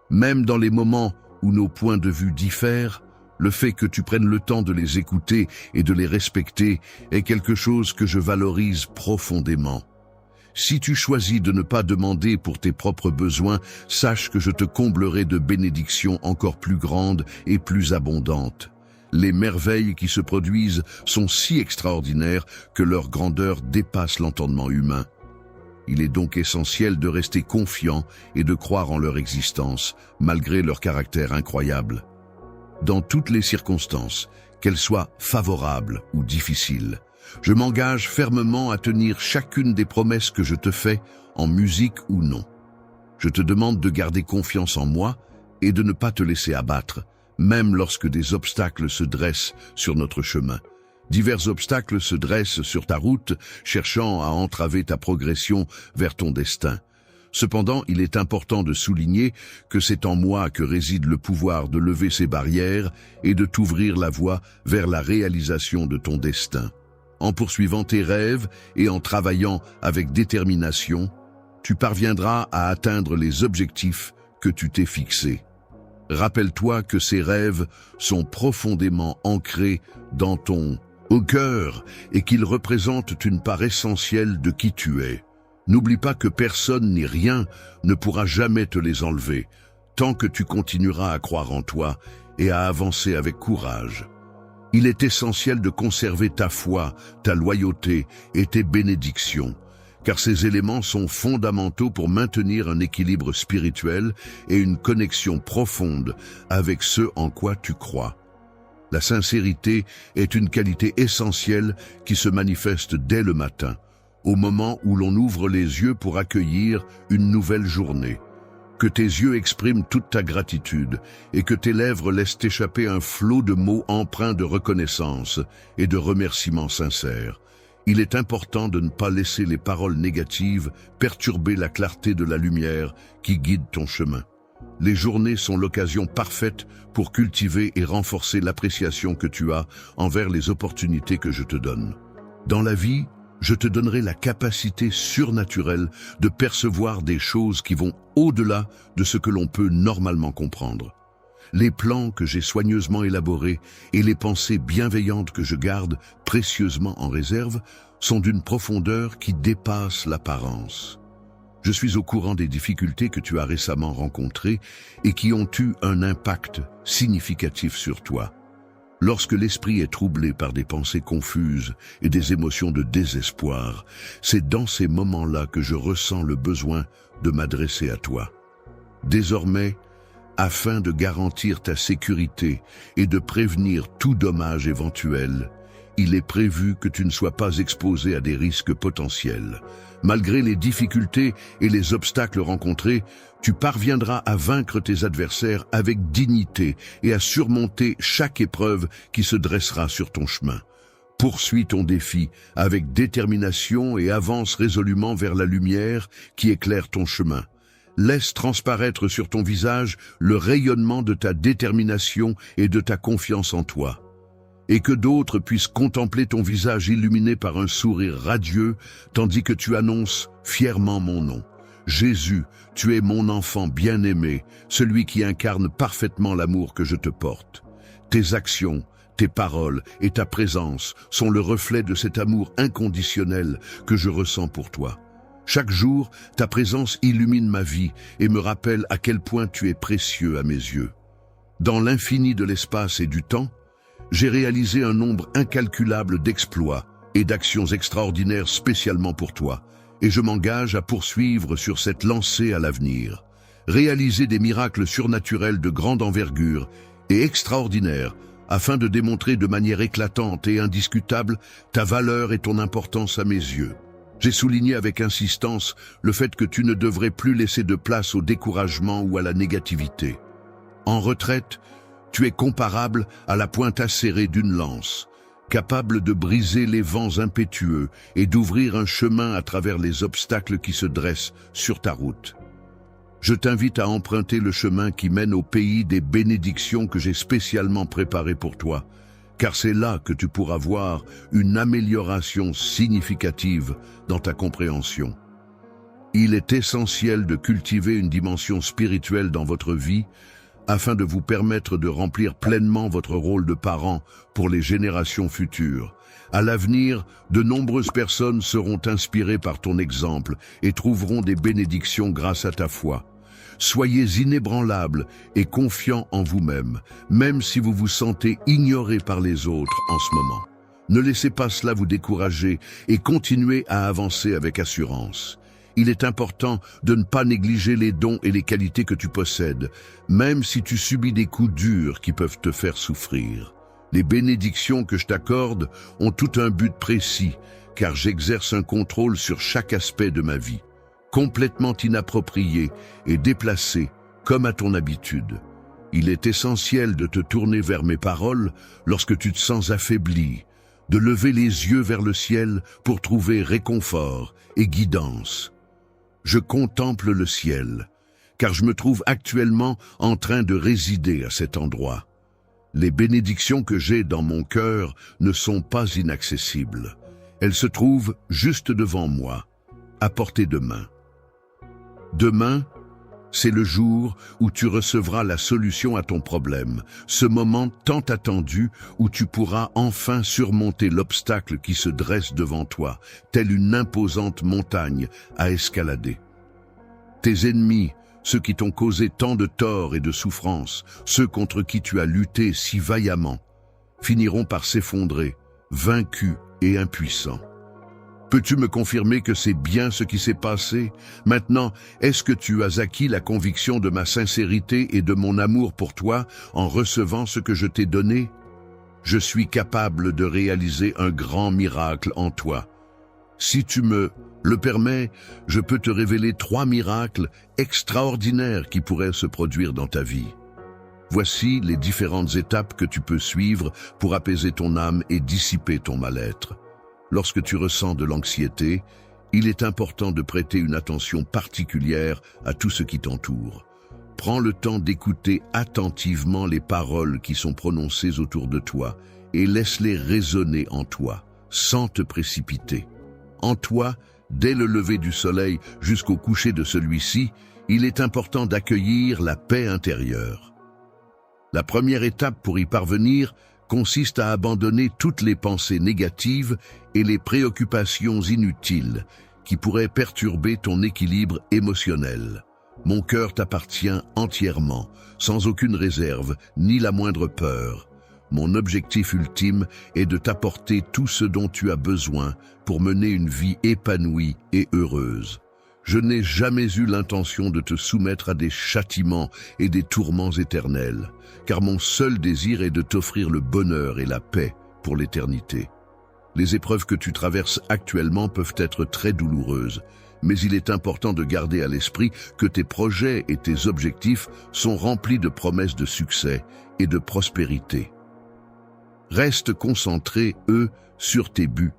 Même dans les moments où nos points de vue diffèrent, le fait que tu prennes le temps de les écouter et de les respecter est quelque chose que je valorise profondément. Si tu choisis de ne pas demander pour tes propres besoins, sache que je te comblerai de bénédictions encore plus grandes et plus abondantes. Les merveilles qui se produisent sont si extraordinaires que leur grandeur dépasse l'entendement humain. Il est donc essentiel de rester confiant et de croire en leur existence, malgré leur caractère incroyable. Dans toutes les circonstances, qu'elles soient favorables ou difficiles, je m'engage fermement à tenir chacune des promesses que je te fais, en musique ou non. Je te demande de garder confiance en moi et de ne pas te laisser abattre, même lorsque des obstacles se dressent sur notre chemin. Divers obstacles se dressent sur ta route, cherchant à entraver ta progression vers ton destin. Cependant, il est important de souligner que c'est en moi que réside le pouvoir de lever ces barrières et de t'ouvrir la voie vers la réalisation de ton destin. En poursuivant tes rêves et en travaillant avec détermination, tu parviendras à atteindre les objectifs que tu t'es fixés. Rappelle-toi que ces rêves sont profondément ancrés dans ton cœur et qu'ils représentent une part essentielle de qui tu es. N'oublie pas que personne ni rien ne pourra jamais te les enlever, tant que tu continueras à croire en toi et à avancer avec courage. Il est essentiel de conserver ta foi, ta loyauté et tes bénédictions, car ces éléments sont fondamentaux pour maintenir un équilibre spirituel et une connexion profonde avec ce en quoi tu crois. La sincérité est une qualité essentielle qui se manifeste dès le matin, au moment où l'on ouvre les yeux pour accueillir une nouvelle journée. Que tes yeux expriment toute ta gratitude et que tes lèvres laissent échapper un flot de mots empreints de reconnaissance et de remerciements sincères. Il est important de ne pas laisser les paroles négatives perturber la clarté de la lumière qui guide ton chemin. Les journées sont l'occasion parfaite pour cultiver et renforcer l'appréciation que tu as envers les opportunités que je te donne. Dans la vie, je te donnerai la capacité surnaturelle de percevoir des choses qui vont au-delà de ce que l'on peut normalement comprendre. Les plans que j'ai soigneusement élaborés et les pensées bienveillantes que je garde précieusement en réserve sont d'une profondeur qui dépasse l'apparence. Je suis au courant des difficultés que tu as récemment rencontrées et qui ont eu un impact significatif sur toi. Lorsque l'esprit est troublé par des pensées confuses et des émotions de désespoir, c'est dans ces moments-là que je ressens le besoin de m'adresser à toi. Désormais, afin de garantir ta sécurité et de prévenir tout dommage éventuel, il est prévu que tu ne sois pas exposé à des risques potentiels. Malgré les difficultés et les obstacles rencontrés, tu parviendras à vaincre tes adversaires avec dignité et à surmonter chaque épreuve qui se dressera sur ton chemin. Poursuis ton défi avec détermination et avance résolument vers la lumière qui éclaire ton chemin. Laisse transparaître sur ton visage le rayonnement de ta détermination et de ta confiance en toi. Et que d'autres puissent contempler ton visage illuminé par un sourire radieux, tandis que tu annonces fièrement mon nom. Jésus, tu es mon enfant bien-aimé, celui qui incarne parfaitement l'amour que je te porte. Tes actions, tes paroles et ta présence sont le reflet de cet amour inconditionnel que je ressens pour toi. Chaque jour, ta présence illumine ma vie et me rappelle à quel point tu es précieux à mes yeux. Dans l'infini de l'espace et du temps, J'ai réalisé un nombre incalculable d'exploits et d'actions extraordinaires spécialement pour toi, et je m'engage à poursuivre sur cette lancée à l'avenir. Réaliser des miracles surnaturels de grande envergure et extraordinaires afin de démontrer de manière éclatante et indiscutable ta valeur et ton importance à mes yeux. J'ai souligné avec insistance le fait que tu ne devrais plus laisser de place au découragement ou à la négativité. En retraite, tu es comparable à la pointe acérée d'une lance, capable de briser les vents impétueux et d'ouvrir un chemin à travers les obstacles qui se dressent sur ta route. Je t'invite à emprunter le chemin qui mène au pays des bénédictions que j'ai spécialement préparé pour toi, car c'est là que tu pourras voir une amélioration significative dans ta compréhension. Il est essentiel de cultiver une dimension spirituelle dans votre vie afin de vous permettre de remplir pleinement votre rôle de parent pour les générations futures. À l'avenir, de nombreuses personnes seront inspirées par ton exemple et trouveront des bénédictions grâce à ta foi. Soyez inébranlables et confiants en vous-même, même si vous vous sentez ignoré par les autres en ce moment. Ne laissez pas cela vous décourager et continuez à avancer avec assurance. Il est important de ne pas négliger les dons et les qualités que tu possèdes, même si tu subis des coups durs qui peuvent te faire souffrir. Les bénédictions que je t'accorde ont tout un but précis, car j'exerce un contrôle sur chaque aspect de ma vie, complètement inapproprié et déplacé, comme à ton habitude. Il est essentiel de te tourner vers mes paroles lorsque tu te sens affaibli, de lever les yeux vers le ciel pour trouver réconfort et guidance. Je contemple le ciel, car je me trouve actuellement en train de résider à cet endroit. Les bénédictions que j'ai dans mon cœur ne sont pas inaccessibles. Elles se trouvent juste devant moi, à portée de main. Demain, c'est le jour où tu recevras la solution à ton problème, ce moment tant attendu où tu pourras enfin surmonter l'obstacle qui se dresse devant toi, telle une imposante montagne à escalader. Tes ennemis, ceux qui t'ont causé tant de tort et de souffrance, ceux contre qui tu as lutté si vaillamment, finiront par s'effondrer, vaincus et impuissants. Peux-tu me confirmer que c'est bien ce qui s'est passé? Maintenant, est-ce que tu as acquis la conviction de ma sincérité et de mon amour pour toi en recevant ce que je t'ai donné? Je suis capable de réaliser un grand miracle en toi. Si tu me le permets, je peux te révéler 3 miracles extraordinaires qui pourraient se produire dans ta vie. Voici les différentes étapes que tu peux suivre pour apaiser ton âme et dissiper ton mal-être. Lorsque tu ressens de l'anxiété, il est important de prêter une attention particulière à tout ce qui t'entoure. Prends le temps d'écouter attentivement les paroles qui sont prononcées autour de toi et laisse-les résonner en toi, sans te précipiter. En toi, dès le lever du soleil jusqu'au coucher de celui-ci, il est important d'accueillir la paix intérieure. La première étape pour y parvenir consiste à abandonner toutes les pensées négatives et les préoccupations inutiles qui pourraient perturber ton équilibre émotionnel. Mon cœur t'appartient entièrement, sans aucune réserve, ni la moindre peur. Mon objectif ultime est de t'apporter tout ce dont tu as besoin pour mener une vie épanouie et heureuse. Je n'ai jamais eu l'intention de te soumettre à des châtiments et des tourments éternels, car mon seul désir est de t'offrir le bonheur et la paix pour l'éternité. Les épreuves que tu traverses actuellement peuvent être très douloureuses, mais il est important de garder à l'esprit que tes projets et tes objectifs sont remplis de promesses de succès et de prospérité. Reste concentré, sur tes buts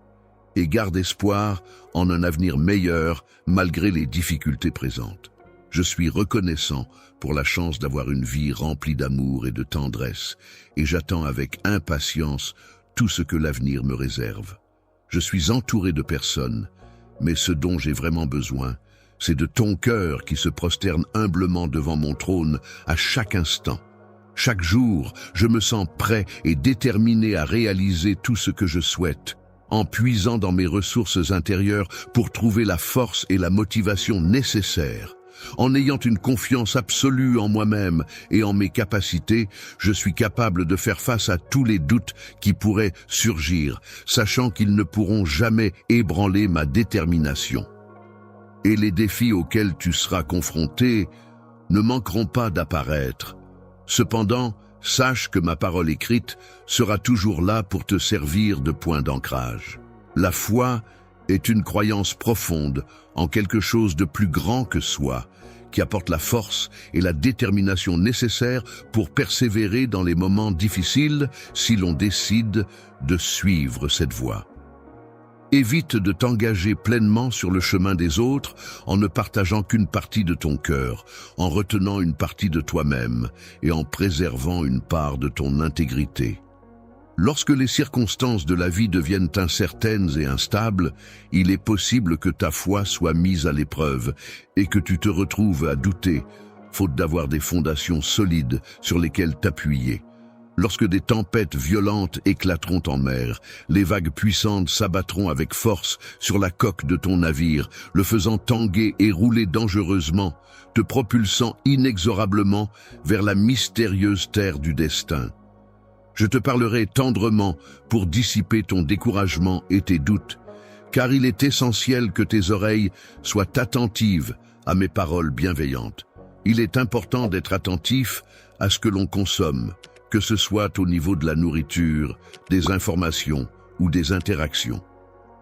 et garde espoir en un avenir meilleur malgré les difficultés présentes. Je suis reconnaissant pour la chance d'avoir une vie remplie d'amour et de tendresse, et j'attends avec impatience tout ce que l'avenir me réserve. Je suis entouré de personnes, mais ce dont j'ai vraiment besoin, c'est de ton cœur qui se prosterne humblement devant mon trône à chaque instant. Chaque jour, je me sens prêt et déterminé à réaliser tout ce que je souhaite, en puisant dans mes ressources intérieures pour trouver la force et la motivation nécessaires. En ayant une confiance absolue en moi-même et en mes capacités, je suis capable de faire face à tous les doutes qui pourraient surgir, sachant qu'ils ne pourront jamais ébranler ma détermination. Et les défis auxquels tu seras confronté ne manqueront pas d'apparaître. Cependant, sache que ma parole écrite sera toujours là pour te servir de point d'ancrage. La foi est une croyance profonde en quelque chose de plus grand que soi, qui apporte la force et la détermination nécessaires pour persévérer dans les moments difficiles si l'on décide de suivre cette voie. Évite de t'engager pleinement sur le chemin des autres en ne partageant qu'une partie de ton cœur, en retenant une partie de toi-même et en préservant une part de ton intégrité. Lorsque les circonstances de la vie deviennent incertaines et instables, il est possible que ta foi soit mise à l'épreuve et que tu te retrouves à douter, faute d'avoir des fondations solides sur lesquelles t'appuyer. Lorsque des tempêtes violentes éclateront en mer, les vagues puissantes s'abattront avec force sur la coque de ton navire, le faisant tanguer et rouler dangereusement, te propulsant inexorablement vers la mystérieuse terre du destin. Je te parlerai tendrement pour dissiper ton découragement et tes doutes, car il est essentiel que tes oreilles soient attentives à mes paroles bienveillantes. Il est important d'être attentif à ce que l'on consomme, que ce soit au niveau de la nourriture, des informations ou des interactions.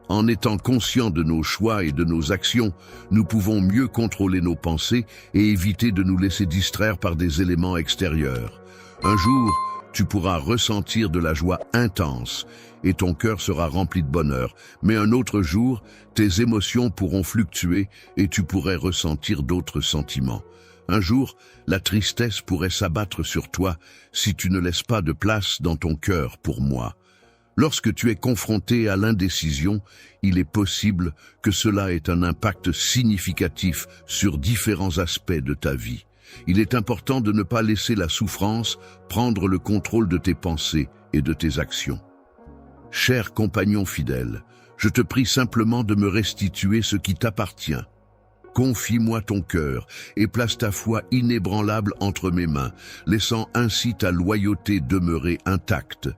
En étant conscients de nos choix et de nos actions, nous pouvons mieux contrôler nos pensées et éviter de nous laisser distraire par des éléments extérieurs. Un jour, tu pourras ressentir de la joie intense et ton cœur sera rempli de bonheur. Mais un autre jour, tes émotions pourront fluctuer et tu pourrais ressentir d'autres sentiments. Un jour, la tristesse pourrait s'abattre sur toi si tu ne laisses pas de place dans ton cœur pour moi. Lorsque tu es confronté à l'indécision, il est possible que cela ait un impact significatif sur différents aspects de ta vie. Il est important de ne pas laisser la souffrance prendre le contrôle de tes pensées et de tes actions. Cher compagnon fidèle, je te prie simplement de me restituer ce qui t'appartient. Confie-moi ton cœur et place ta foi inébranlable entre mes mains, laissant ainsi ta loyauté demeurer intacte.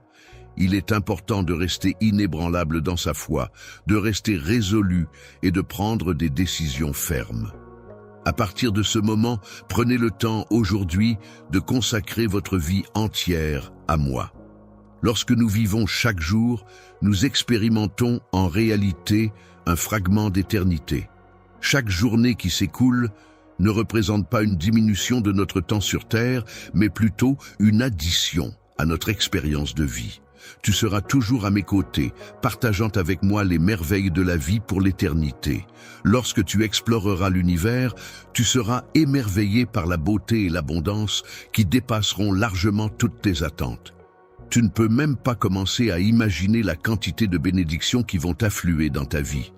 Il est important de rester inébranlable dans sa foi, de rester résolu et de prendre des décisions fermes. À partir de ce moment, prenez le temps aujourd'hui de consacrer votre vie entière à moi. Lorsque nous vivons chaque jour, nous expérimentons en réalité un fragment d'éternité. Chaque journée qui s'écoule ne représente pas une diminution de notre temps sur Terre, mais plutôt une addition à notre expérience de vie. Tu seras toujours à mes côtés, partageant avec moi les merveilles de la vie pour l'éternité. Lorsque tu exploreras l'univers, tu seras émerveillé par la beauté et l'abondance qui dépasseront largement toutes tes attentes. Tu ne peux même pas commencer à imaginer la quantité de bénédictions qui vont affluer dans ta vie.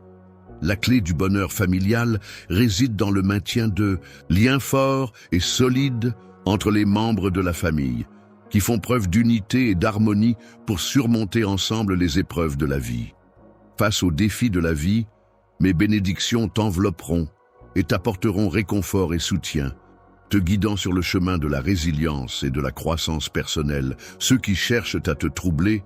La clé du bonheur familial réside dans le maintien de liens forts et solides entre les membres de la famille, qui font preuve d'unité et d'harmonie pour surmonter ensemble les épreuves de la vie. Face aux défis de la vie, mes bénédictions t'envelopperont et t'apporteront réconfort et soutien, te guidant sur le chemin de la résilience et de la croissance personnelle. Ceux qui cherchent à te troubler,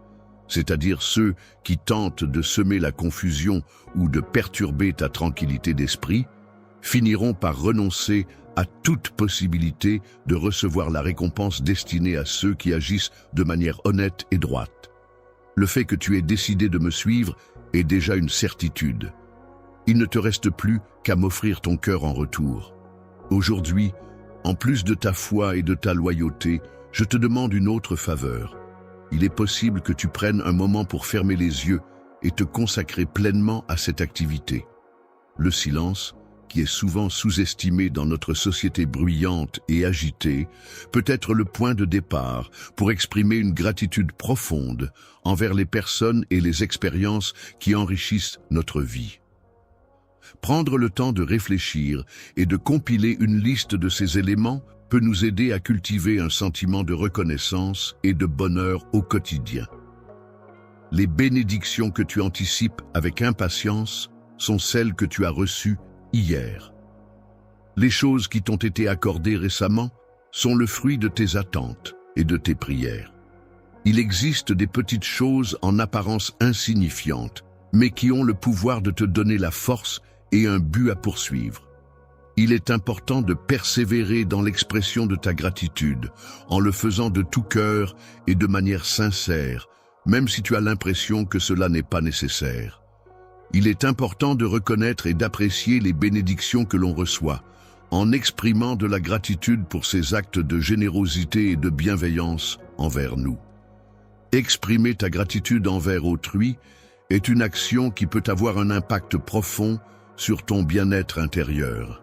c'est-à-dire ceux qui tentent de semer la confusion ou de perturber ta tranquillité d'esprit, finiront par renoncer à toute possibilité de recevoir la récompense destinée à ceux qui agissent de manière honnête et droite. Le fait que tu aies décidé de me suivre est déjà une certitude. Il ne te reste plus qu'à m'offrir ton cœur en retour. Aujourd'hui, en plus de ta foi et de ta loyauté, je te demande une autre faveur. Il est possible que tu prennes un moment pour fermer les yeux et te consacrer pleinement à cette activité. Le silence, qui est souvent sous-estimé dans notre société bruyante et agitée, peut être le point de départ pour exprimer une gratitude profonde envers les personnes et les expériences qui enrichissent notre vie. Prendre le temps de réfléchir et de compiler une liste de ces éléments peut nous aider à cultiver un sentiment de reconnaissance et de bonheur au quotidien. Les bénédictions que tu anticipes avec impatience sont celles que tu as reçues hier. Les choses qui t'ont été accordées récemment sont le fruit de tes attentes et de tes prières. Il existe des petites choses en apparence insignifiantes, mais qui ont le pouvoir de te donner la force et un but à poursuivre. Il est important de persévérer dans l'expression de ta gratitude, en le faisant de tout cœur et de manière sincère, même si tu as l'impression que cela n'est pas nécessaire. Il est important de reconnaître et d'apprécier les bénédictions que l'on reçoit, en exprimant de la gratitude pour ces actes de générosité et de bienveillance envers nous. Exprimer ta gratitude envers autrui est une action qui peut avoir un impact profond sur ton bien-être intérieur.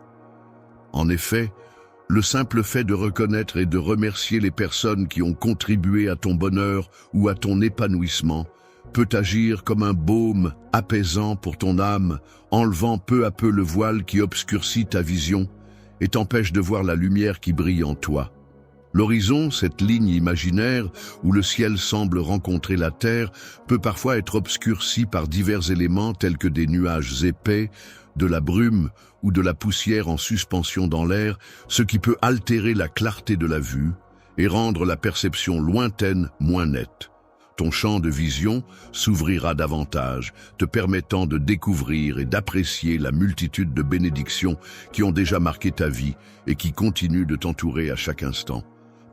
En effet, le simple fait de reconnaître et de remercier les personnes qui ont contribué à ton bonheur ou à ton épanouissement peut agir comme un baume apaisant pour ton âme, enlevant peu à peu le voile qui obscurcit ta vision et t'empêche de voir la lumière qui brille en toi. L'horizon, cette ligne imaginaire où le ciel semble rencontrer la terre, peut parfois être obscurci par divers éléments tels que des nuages épais, de la brume ou de la poussière en suspension dans l'air, ce qui peut altérer la clarté de la vue et rendre la perception lointaine moins nette. Ton champ de vision s'ouvrira davantage, te permettant de découvrir et d'apprécier la multitude de bénédictions qui ont déjà marqué ta vie et qui continuent de t'entourer à chaque instant.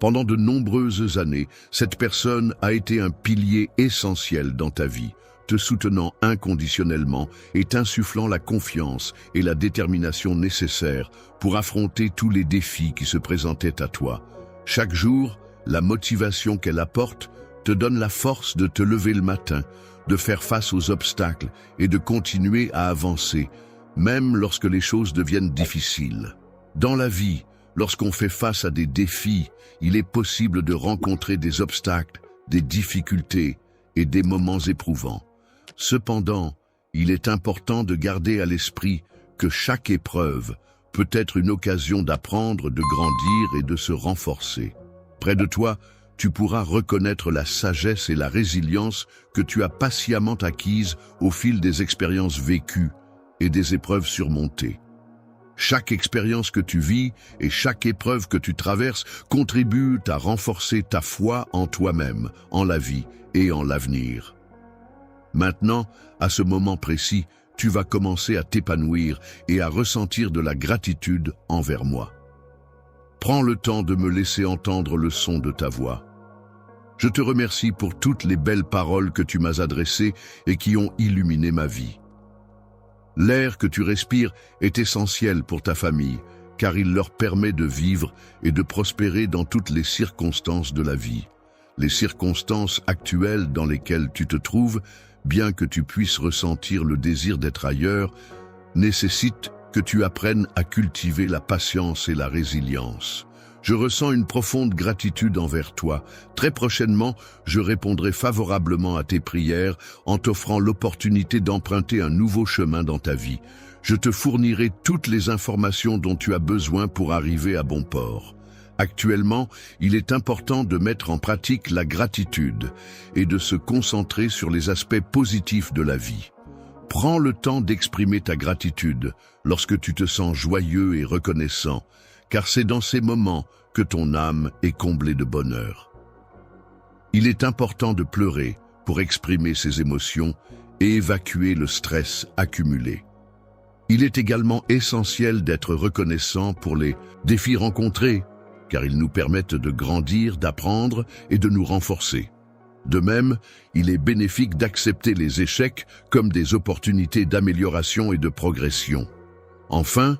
Pendant de nombreuses années, cette personne a été un pilier essentiel dans ta vie, te soutenant inconditionnellement et t'insufflant la confiance et la détermination nécessaires pour affronter tous les défis qui se présentaient à toi. Chaque jour, la motivation qu'elle apporte te donne la force de te lever le matin, de faire face aux obstacles et de continuer à avancer, même lorsque les choses deviennent difficiles. Dans la vie, lorsqu'on fait face à des défis, il est possible de rencontrer des obstacles, des difficultés et des moments éprouvants. Cependant, il est important de garder à l'esprit que chaque épreuve peut être une occasion d'apprendre, de grandir et de se renforcer. Près de toi, tu pourras reconnaître la sagesse et la résilience que tu as patiemment acquises au fil des expériences vécues et des épreuves surmontées. Chaque expérience que tu vis et chaque épreuve que tu traverses contribuent à renforcer ta foi en toi-même, en la vie et en l'avenir. Maintenant, à ce moment précis, tu vas commencer à t'épanouir et à ressentir de la gratitude envers moi. Prends le temps de me laisser entendre le son de ta voix. Je te remercie pour toutes les belles paroles que tu m'as adressées et qui ont illuminé ma vie. L'air que tu respires est essentiel pour ta famille, car il leur permet de vivre et de prospérer dans toutes les circonstances de la vie. Les circonstances actuelles dans lesquelles tu te trouves, bien que tu puisses ressentir le désir d'être ailleurs, nécessitent que tu apprennes à cultiver la patience et la résilience. Je ressens une profonde gratitude envers toi. Très prochainement, je répondrai favorablement à tes prières en t'offrant l'opportunité d'emprunter un nouveau chemin dans ta vie. Je te fournirai toutes les informations dont tu as besoin pour arriver à bon port. Actuellement, il est important de mettre en pratique la gratitude et de se concentrer sur les aspects positifs de la vie. Prends le temps d'exprimer ta gratitude lorsque tu te sens joyeux et reconnaissant, car c'est dans ces moments que ton âme est comblée de bonheur. Il est important de pleurer pour exprimer ses émotions et évacuer le stress accumulé. Il est également essentiel d'être reconnaissant pour les défis rencontrés, car ils nous permettent de grandir, d'apprendre et de nous renforcer. De même, il est bénéfique d'accepter les échecs comme des opportunités d'amélioration et de progression. Enfin,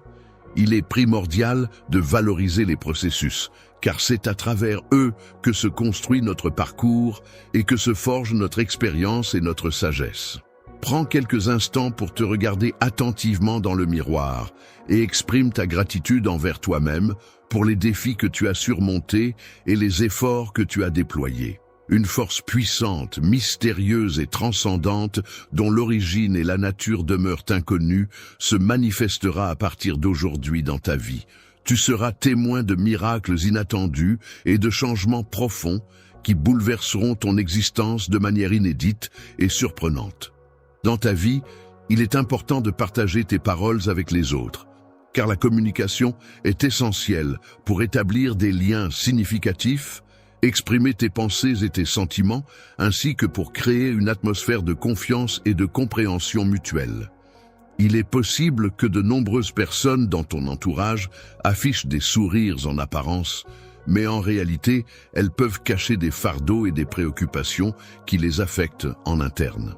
il est primordial de valoriser les processus, car c'est à travers eux que se construit notre parcours et que se forge notre expérience et notre sagesse. Prends quelques instants pour te regarder attentivement dans le miroir et exprime ta gratitude envers toi-même pour les défis que tu as surmontés et les efforts que tu as déployés. Une force puissante, mystérieuse et transcendante, dont l'origine et la nature demeurent inconnues, se manifestera à partir d'aujourd'hui dans ta vie. Tu seras témoin de miracles inattendus et de changements profonds qui bouleverseront ton existence de manière inédite et surprenante. Dans ta vie, il est important de partager tes paroles avec les autres. car la communication est essentielle pour établir des liens significatifs, exprimer tes pensées et tes sentiments, ainsi que pour créer une atmosphère de confiance et de compréhension mutuelle. Il est possible que de nombreuses personnes dans ton entourage affichent des sourires en apparence, mais en réalité, elles peuvent cacher des fardeaux et des préoccupations qui les affectent en interne.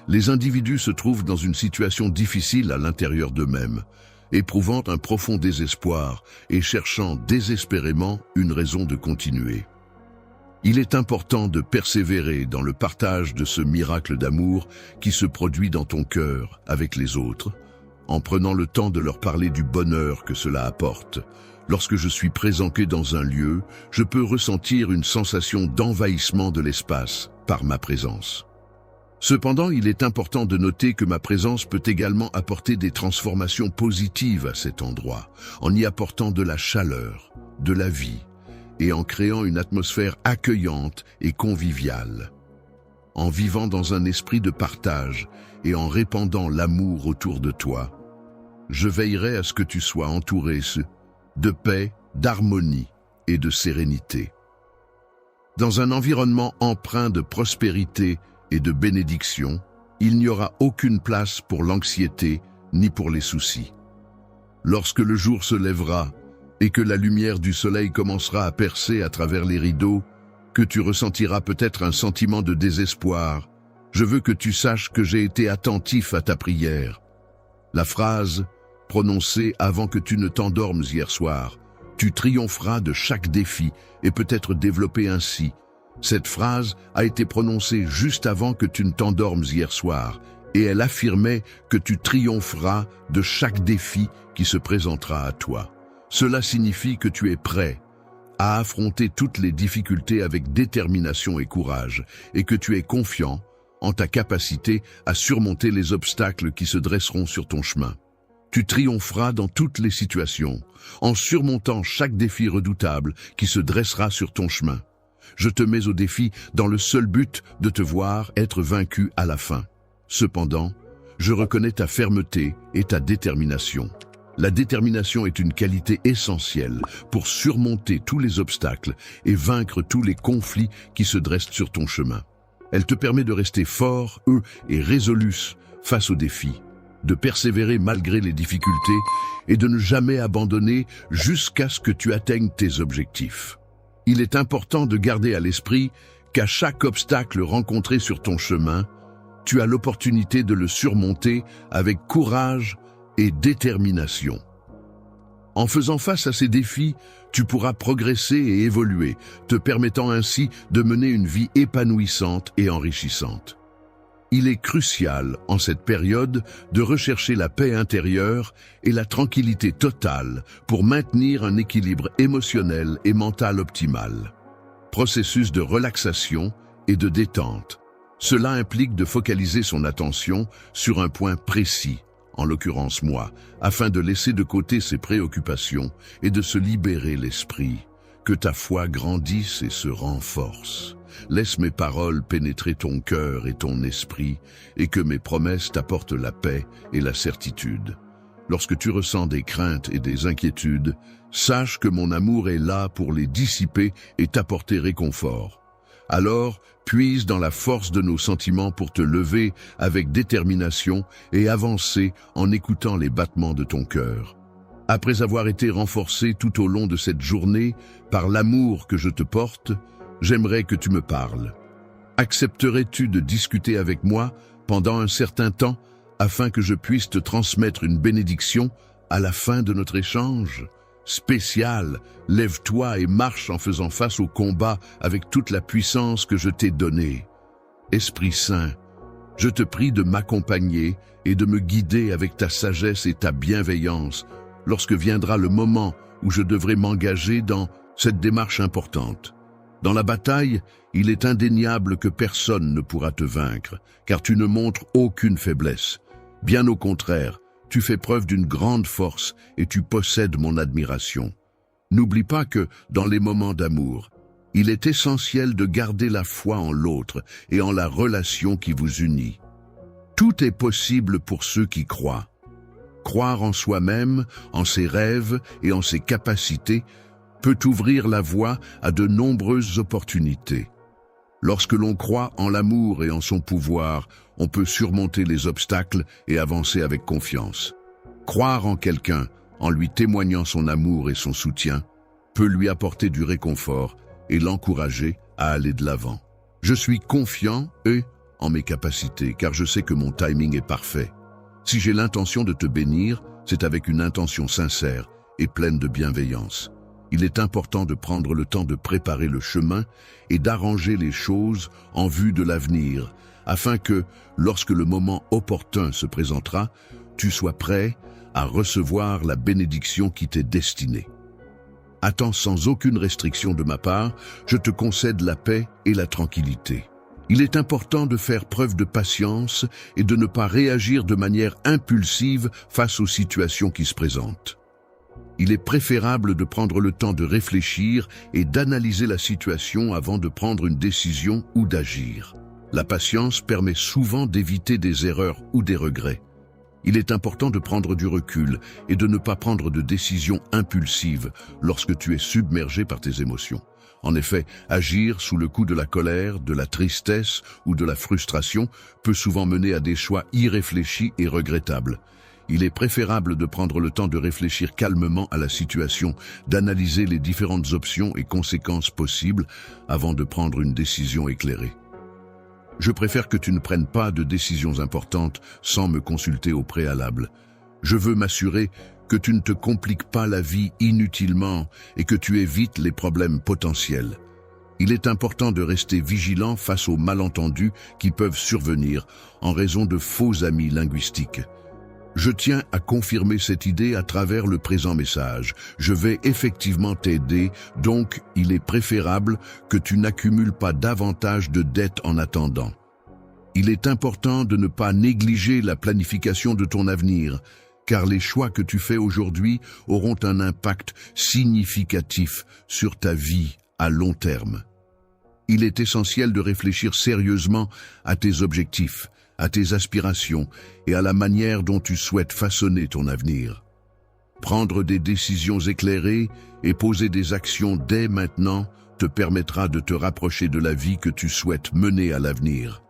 Les individus se trouvent dans une situation difficile à l'intérieur d'eux-mêmes, éprouvant un profond désespoir et cherchant désespérément une raison de continuer. Il est important de persévérer dans le partage de ce miracle d'amour qui se produit dans ton cœur avec les autres, en prenant le temps de leur parler du bonheur que cela apporte. Lorsque je suis présent dans un lieu, je peux ressentir une sensation d'envahissement de l'espace par ma présence. Cependant, il est important de noter que ma présence peut également apporter des transformations positives à cet endroit, en y apportant de la chaleur, de la vie, et en créant une atmosphère accueillante et conviviale. En vivant dans un esprit de partage et en répandant l'amour autour de toi, je veillerai à ce que tu sois entouré de paix, d'harmonie et de sérénité. Dans un environnement empreint de prospérité et de bénédiction, il n'y aura aucune place pour l'anxiété ni pour les soucis. Lorsque le jour se lèvera et que la lumière du soleil commencera à percer à travers les rideaux, que tu ressentiras peut-être un sentiment de désespoir, je veux que tu saches que j'ai été attentif à ta prière. La phrase prononcée avant que tu ne t'endormes hier soir, tu triompheras de chaque défi et peut être développée ainsi. Cette phrase a été prononcée juste avant que tu ne t'endormes hier soir, et elle affirmait que tu triompheras de chaque défi qui se présentera à toi. Cela signifie que tu es prêt à affronter toutes les difficultés avec détermination et courage, et que tu es confiant en ta capacité à surmonter les obstacles qui se dresseront sur ton chemin. Tu triompheras dans toutes les situations, en surmontant chaque défi redoutable qui se dressera sur ton chemin. Je te mets au défi dans le seul but de te voir être vaincu à la fin. Cependant, je reconnais ta fermeté et ta détermination. La détermination est une qualité essentielle pour surmonter tous les obstacles et vaincre tous les conflits qui se dressent sur ton chemin. Elle te permet de rester fort, et résolu face aux défis, de persévérer malgré les difficultés et de ne jamais abandonner jusqu'à ce que tu atteignes tes objectifs. Il est important de garder à l'esprit qu'à chaque obstacle rencontré sur ton chemin, tu as l'opportunité de le surmonter avec courage et détermination. En faisant face à ces défis, tu pourras progresser et évoluer, te permettant ainsi de mener une vie épanouissante et enrichissante. Il est crucial, en cette période, de rechercher la paix intérieure et la tranquillité totale pour maintenir un équilibre émotionnel et mental optimal. Processus de relaxation et de détente. Cela implique de focaliser son attention sur un point précis, en l'occurrence moi, afin de laisser de côté ses préoccupations et de se libérer l'esprit. Que ta foi grandisse et se renforce. Laisse mes paroles pénétrer ton cœur et ton esprit, et que mes promesses t'apportent la paix et la certitude. Lorsque tu ressens des craintes et des inquiétudes, sache que mon amour est là pour les dissiper et t'apporter réconfort. Alors, puise dans la force de nos sentiments pour te lever avec détermination et avancer en écoutant les battements de ton cœur. Après avoir été renforcé tout au long de cette journée par l'amour que je te porte, j'aimerais que tu me parles. Accepterais-tu de discuter avec moi pendant un certain temps afin que je puisse te transmettre une bénédiction à la fin de notre échange? Spécial, lève-toi et marche en faisant face au combat avec toute la puissance que je t'ai donnée. Esprit Saint, je te prie de m'accompagner et de me guider avec ta sagesse et ta bienveillance lorsque viendra le moment où je devrai m'engager dans cette démarche importante. Dans la bataille, il est indéniable que personne ne pourra te vaincre, car tu ne montres aucune faiblesse. Bien au contraire, tu fais preuve d'une grande force et tu possèdes mon admiration. N'oublie pas que, dans les moments d'amour, il est essentiel de garder la foi en l'autre et en la relation qui vous unit. Tout est possible pour ceux qui croient. Croire en soi-même, en ses rêves et en ses capacités peut ouvrir la voie à de nombreuses opportunités. Lorsque l'on croit en l'amour et en son pouvoir, on peut surmonter les obstacles et avancer avec confiance. Croire en quelqu'un, en lui témoignant son amour et son soutien, peut lui apporter du réconfort et l'encourager à aller de l'avant. Je suis confiant en mes capacités, car je sais que mon timing est parfait. Si j'ai l'intention de te bénir, c'est avec une intention sincère et pleine de bienveillance. Il est important de prendre le temps de préparer le chemin et d'arranger les choses en vue de l'avenir, afin que, lorsque le moment opportun se présentera, tu sois prêt à recevoir la bénédiction qui t'est destinée. Attends sans aucune restriction de ma part, je te concède la paix et la tranquillité. Il est important de faire preuve de patience et de ne pas réagir de manière impulsive face aux situations qui se présentent. Il est préférable de prendre le temps de réfléchir et d'analyser la situation avant de prendre une décision ou d'agir. La patience permet souvent d'éviter des erreurs ou des regrets. Il est important de prendre du recul et de ne pas prendre de décisions impulsives lorsque tu es submergé par tes émotions. En effet, agir sous le coup de la colère, de la tristesse ou de la frustration peut souvent mener à des choix irréfléchis et regrettables. Il est préférable de prendre le temps de réfléchir calmement à la situation, d'analyser les différentes options et conséquences possibles avant de prendre une décision éclairée. Je préfère que tu ne prennes pas de décisions importantes sans me consulter au préalable. Je veux m'assurer que tu ne te compliques pas la vie inutilement et que tu évites les problèmes potentiels. Il est important de rester vigilant face aux malentendus qui peuvent survenir en raison de faux amis linguistiques. Je tiens à confirmer cette idée à travers le présent message. Je vais effectivement t'aider, donc il est préférable que tu n'accumules pas davantage de dettes en attendant. Il est important de ne pas négliger la planification de ton avenir, car les choix que tu fais aujourd'hui auront un impact significatif sur ta vie à long terme. Il est essentiel de réfléchir sérieusement à tes objectifs, à tes aspirations et à la manière dont tu souhaites façonner ton avenir. Prendre des décisions éclairées et poser des actions dès maintenant te permettra de te rapprocher de la vie que tu souhaites mener à l'avenir.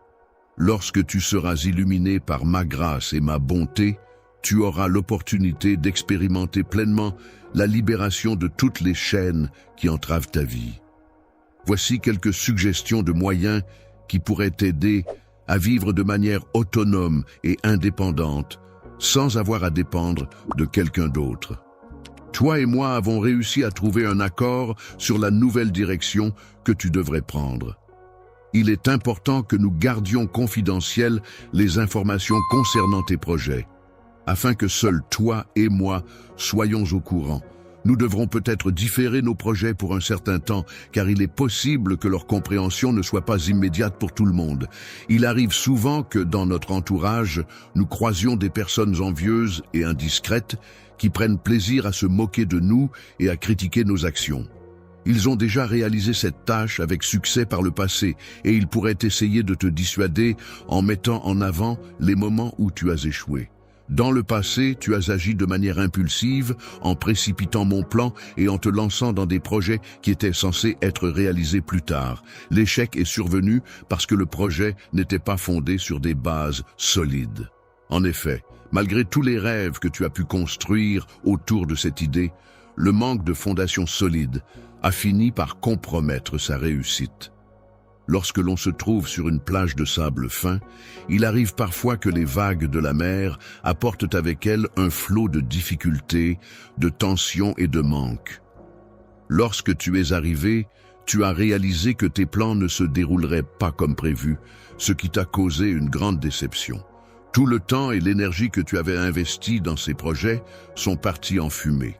Lorsque tu seras illuminé par ma grâce et ma bonté, tu auras l'opportunité d'expérimenter pleinement la libération de toutes les chaînes qui entravent ta vie. Voici quelques suggestions de moyens qui pourraient t'aider à vivre de manière autonome et indépendante, sans avoir à dépendre de quelqu'un d'autre. Toi et moi avons réussi à trouver un accord sur la nouvelle direction que tu devrais prendre. Il est important que nous gardions confidentielles les informations concernant tes projets, afin que seuls toi et moi soyons au courant. Nous devrons peut-être différer nos projets pour un certain temps, car il est possible que leur compréhension ne soit pas immédiate pour tout le monde. Il arrive souvent que, dans notre entourage, nous croisions des personnes envieuses et indiscrètes qui prennent plaisir à se moquer de nous et à critiquer nos actions. Ils ont déjà réalisé cette tâche avec succès par le passé, et ils pourraient essayer de te dissuader en mettant en avant les moments où tu as échoué. Dans le passé, tu as agi de manière impulsive, en précipitant mon plan et en te lançant dans des projets qui étaient censés être réalisés plus tard. L'échec est survenu parce que le projet n'était pas fondé sur des bases solides. En effet, malgré tous les rêves que tu as pu construire autour de cette idée, le manque de fondation solide a fini par compromettre sa réussite. Lorsque l'on se trouve sur une plage de sable fin, il arrive parfois que les vagues de la mer apportent avec elles un flot de difficultés, de tensions et de manques. Lorsque tu es arrivé, tu as réalisé que tes plans ne se dérouleraient pas comme prévu, ce qui t'a causé une grande déception. Tout le temps et l'énergie que tu avais investis dans ces projets sont partis en fumée.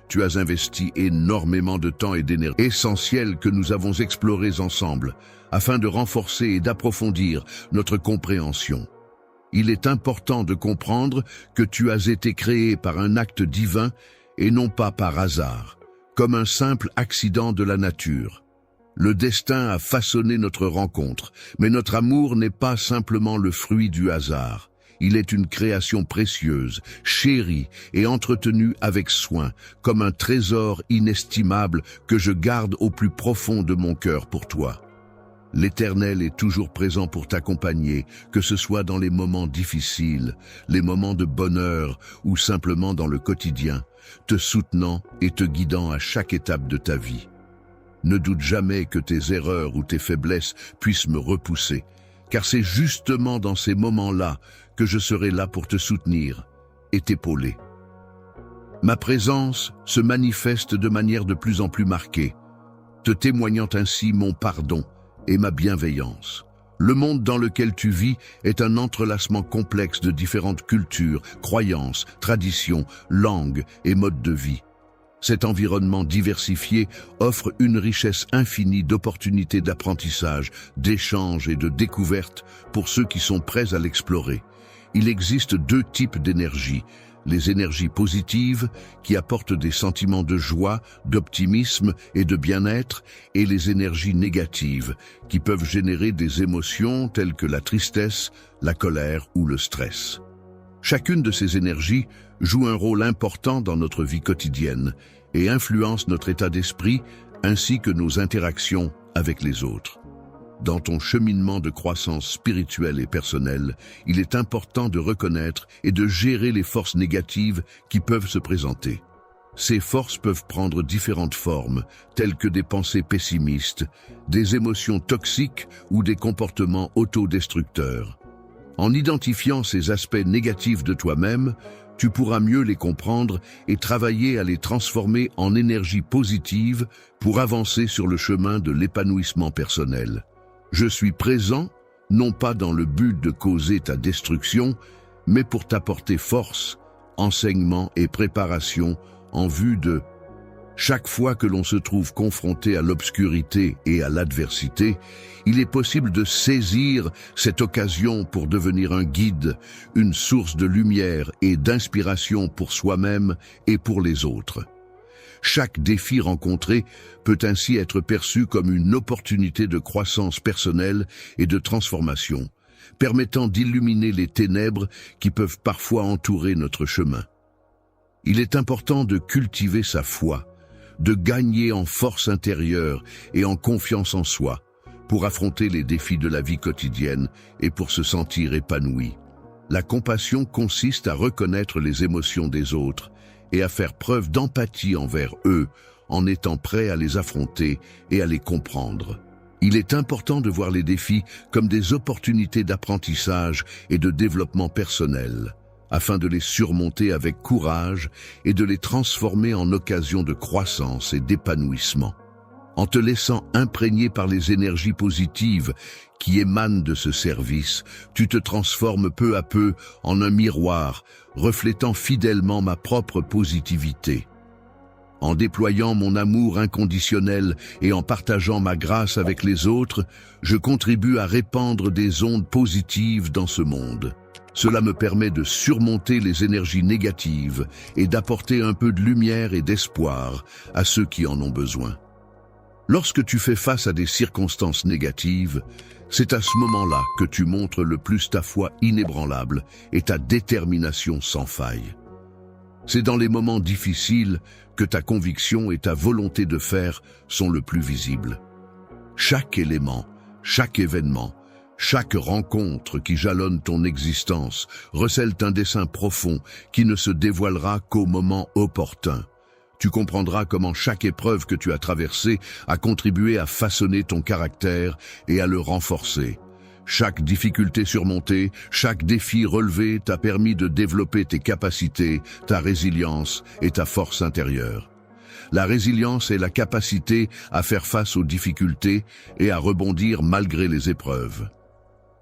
Tu as investi énormément de temps et d'énergie essentiels que nous avons explorés ensemble, afin de renforcer et d'approfondir notre compréhension. Il est important de comprendre que tu as été créé par un acte divin et non pas par hasard, comme un simple accident de la nature. Le destin a façonné notre rencontre, mais notre amour n'est pas simplement le fruit du hasard. Il est une création précieuse, chérie et entretenue avec soin, comme un trésor inestimable que je garde au plus profond de mon cœur pour toi. L'Éternel est toujours présent pour t'accompagner, que ce soit dans les moments difficiles, les moments de bonheur ou simplement dans le quotidien, te soutenant et te guidant à chaque étape de ta vie. Ne doute jamais que tes erreurs ou tes faiblesses puissent me repousser, car c'est justement dans ces moments-là que je serai là pour te soutenir et t'épauler. Ma présence se manifeste de manière de plus en plus marquée, te témoignant ainsi mon pardon et ma bienveillance. Le monde dans lequel tu vis est un entrelacement complexe de différentes cultures, croyances, traditions, langues et modes de vie. Cet environnement diversifié offre une richesse infinie d'opportunités d'apprentissage, d'échange et de découverte pour ceux qui sont prêts à l'explorer. Il existe deux types d'énergie. Les énergies positives, qui apportent des sentiments de joie, d'optimisme et de bien-être, et les énergies négatives, qui peuvent générer des émotions telles que la tristesse, la colère ou le stress. Chacune de ces énergies joue un rôle important dans notre vie quotidienne et influence notre état d'esprit ainsi que nos interactions avec les autres. Dans ton cheminement de croissance spirituelle et personnelle, il est important de reconnaître et de gérer les forces négatives qui peuvent se présenter. Ces forces peuvent prendre différentes formes, telles que des pensées pessimistes, des émotions toxiques ou des comportements autodestructeurs. En identifiant ces aspects négatifs de toi-même, tu pourras mieux les comprendre et travailler à les transformer en énergie positive pour avancer sur le chemin de l'épanouissement personnel. Je suis présent, non pas dans le but de causer ta destruction, mais pour t'apporter force, enseignement et préparation en vue de... Chaque fois que l'on se trouve confronté à l'obscurité et à l'adversité, il est possible de saisir cette occasion pour devenir un guide, une source de lumière et d'inspiration pour soi-même et pour les autres. Chaque défi rencontré peut ainsi être perçu comme une opportunité de croissance personnelle et de transformation, permettant d'illuminer les ténèbres qui peuvent parfois entourer notre chemin. Il est important de cultiver sa foi, de gagner en force intérieure et en confiance en soi, pour affronter les défis de la vie quotidienne et pour se sentir épanoui. La compassion consiste à reconnaître les émotions des autres et à faire preuve d'empathie envers eux, en étant prêt à les affronter et à les comprendre. Il est important de voir les défis comme des opportunités d'apprentissage et de développement personnel, afin de les surmonter avec courage et de les transformer en occasion de croissance et d'épanouissement. En te laissant imprégner par les énergies positives qui émanent de ce service, tu te transformes peu à peu en un miroir, reflétant fidèlement ma propre positivité. En déployant mon amour inconditionnel et en partageant ma grâce avec les autres, je contribue à répandre des ondes positives dans ce monde. Cela me permet de surmonter les énergies négatives et d'apporter un peu de lumière et d'espoir à ceux qui en ont besoin. Lorsque tu fais face à des circonstances négatives, c'est à ce moment-là que tu montres le plus ta foi inébranlable et ta détermination sans faille. C'est dans les moments difficiles que ta conviction et ta volonté de faire sont le plus visibles. Chaque élément, chaque événement, chaque rencontre qui jalonne ton existence recèle un dessein profond qui ne se dévoilera qu'au moment opportun. Tu comprendras comment chaque épreuve que tu as traversée a contribué à façonner ton caractère et à le renforcer. Chaque difficulté surmontée, chaque défi relevé t'a permis de développer tes capacités, ta résilience et ta force intérieure. La résilience est la capacité à faire face aux difficultés et à rebondir malgré les épreuves.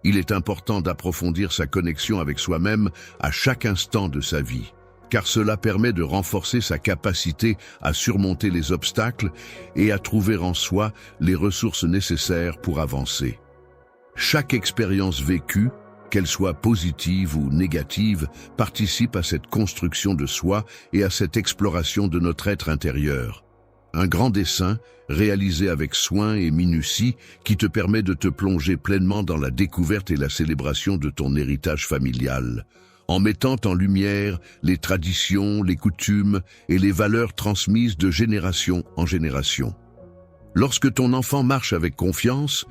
Il est important d'approfondir sa connexion avec soi-même à chaque instant de sa vie, car cela permet de renforcer sa capacité à surmonter les obstacles et à trouver en soi les ressources nécessaires pour avancer. Chaque expérience vécue, qu'elle soit positive ou négative, participe à cette construction de soi et à cette exploration de notre être intérieur. un grand dessin, réalisé avec soin et minutie, qui te permet de te plonger pleinement dans la découverte et la célébration de ton héritage familial, en mettant en lumière les traditions, les coutumes et les valeurs transmises de génération en génération. Lorsque ton enfant marche avec confiance,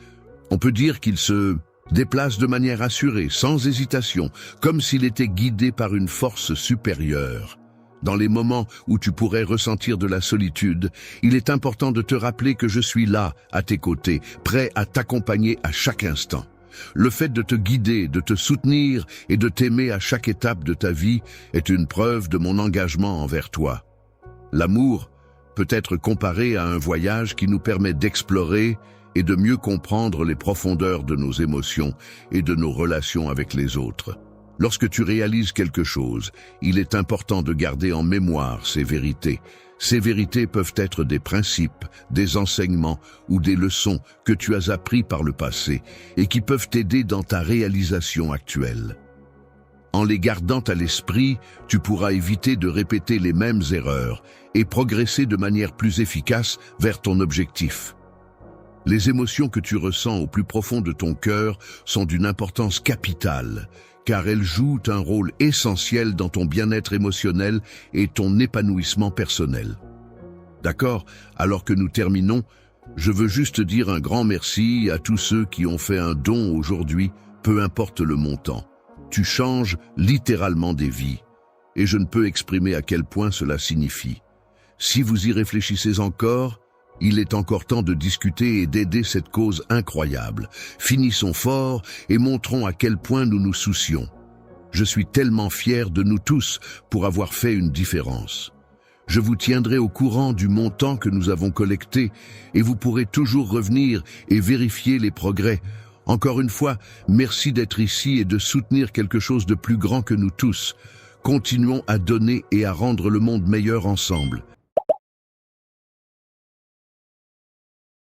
on peut dire qu'il se déplace de manière assurée, sans hésitation, comme s'il était guidé par une force supérieure. Dans les moments où tu pourrais ressentir de la solitude, il est important de te rappeler que je suis là, à tes côtés, prêt à t'accompagner à chaque instant. Le fait de te guider, de te soutenir et de t'aimer à chaque étape de ta vie est une preuve de mon engagement envers toi. L'amour peut être comparé à un voyage qui nous permet d'explorer et de mieux comprendre les profondeurs de nos émotions et de nos relations avec les autres. Lorsque tu réalises quelque chose, il est important de garder en mémoire ces vérités. Ces vérités peuvent être des principes, des enseignements ou des leçons que tu as appris par le passé et qui peuvent t'aider dans ta réalisation actuelle. En les gardant à l'esprit, tu pourras éviter de répéter les mêmes erreurs et progresser de manière plus efficace vers ton objectif. Les émotions que tu ressens au plus profond de ton cœur sont d'une importance capitale, car elles jouent un rôle essentiel dans ton bien-être émotionnel et ton épanouissement personnel. D'accord? Alors que nous terminons, je veux juste dire un grand merci à tous ceux qui ont fait un don aujourd'hui, peu importe le montant. Tu changes littéralement des vies, et je ne peux exprimer à quel point cela signifie. Si vous y réfléchissez encore, il est encore temps de discuter et d'aider cette cause incroyable. Finissons fort et montrons à quel point nous nous soucions. Je suis tellement fier de nous tous pour avoir fait une différence. Je vous tiendrai au courant du montant que nous avons collecté et vous pourrez toujours revenir et vérifier les progrès. Encore une fois, merci d'être ici et de soutenir quelque chose de plus grand que nous tous. Continuons à donner et à rendre le monde meilleur ensemble.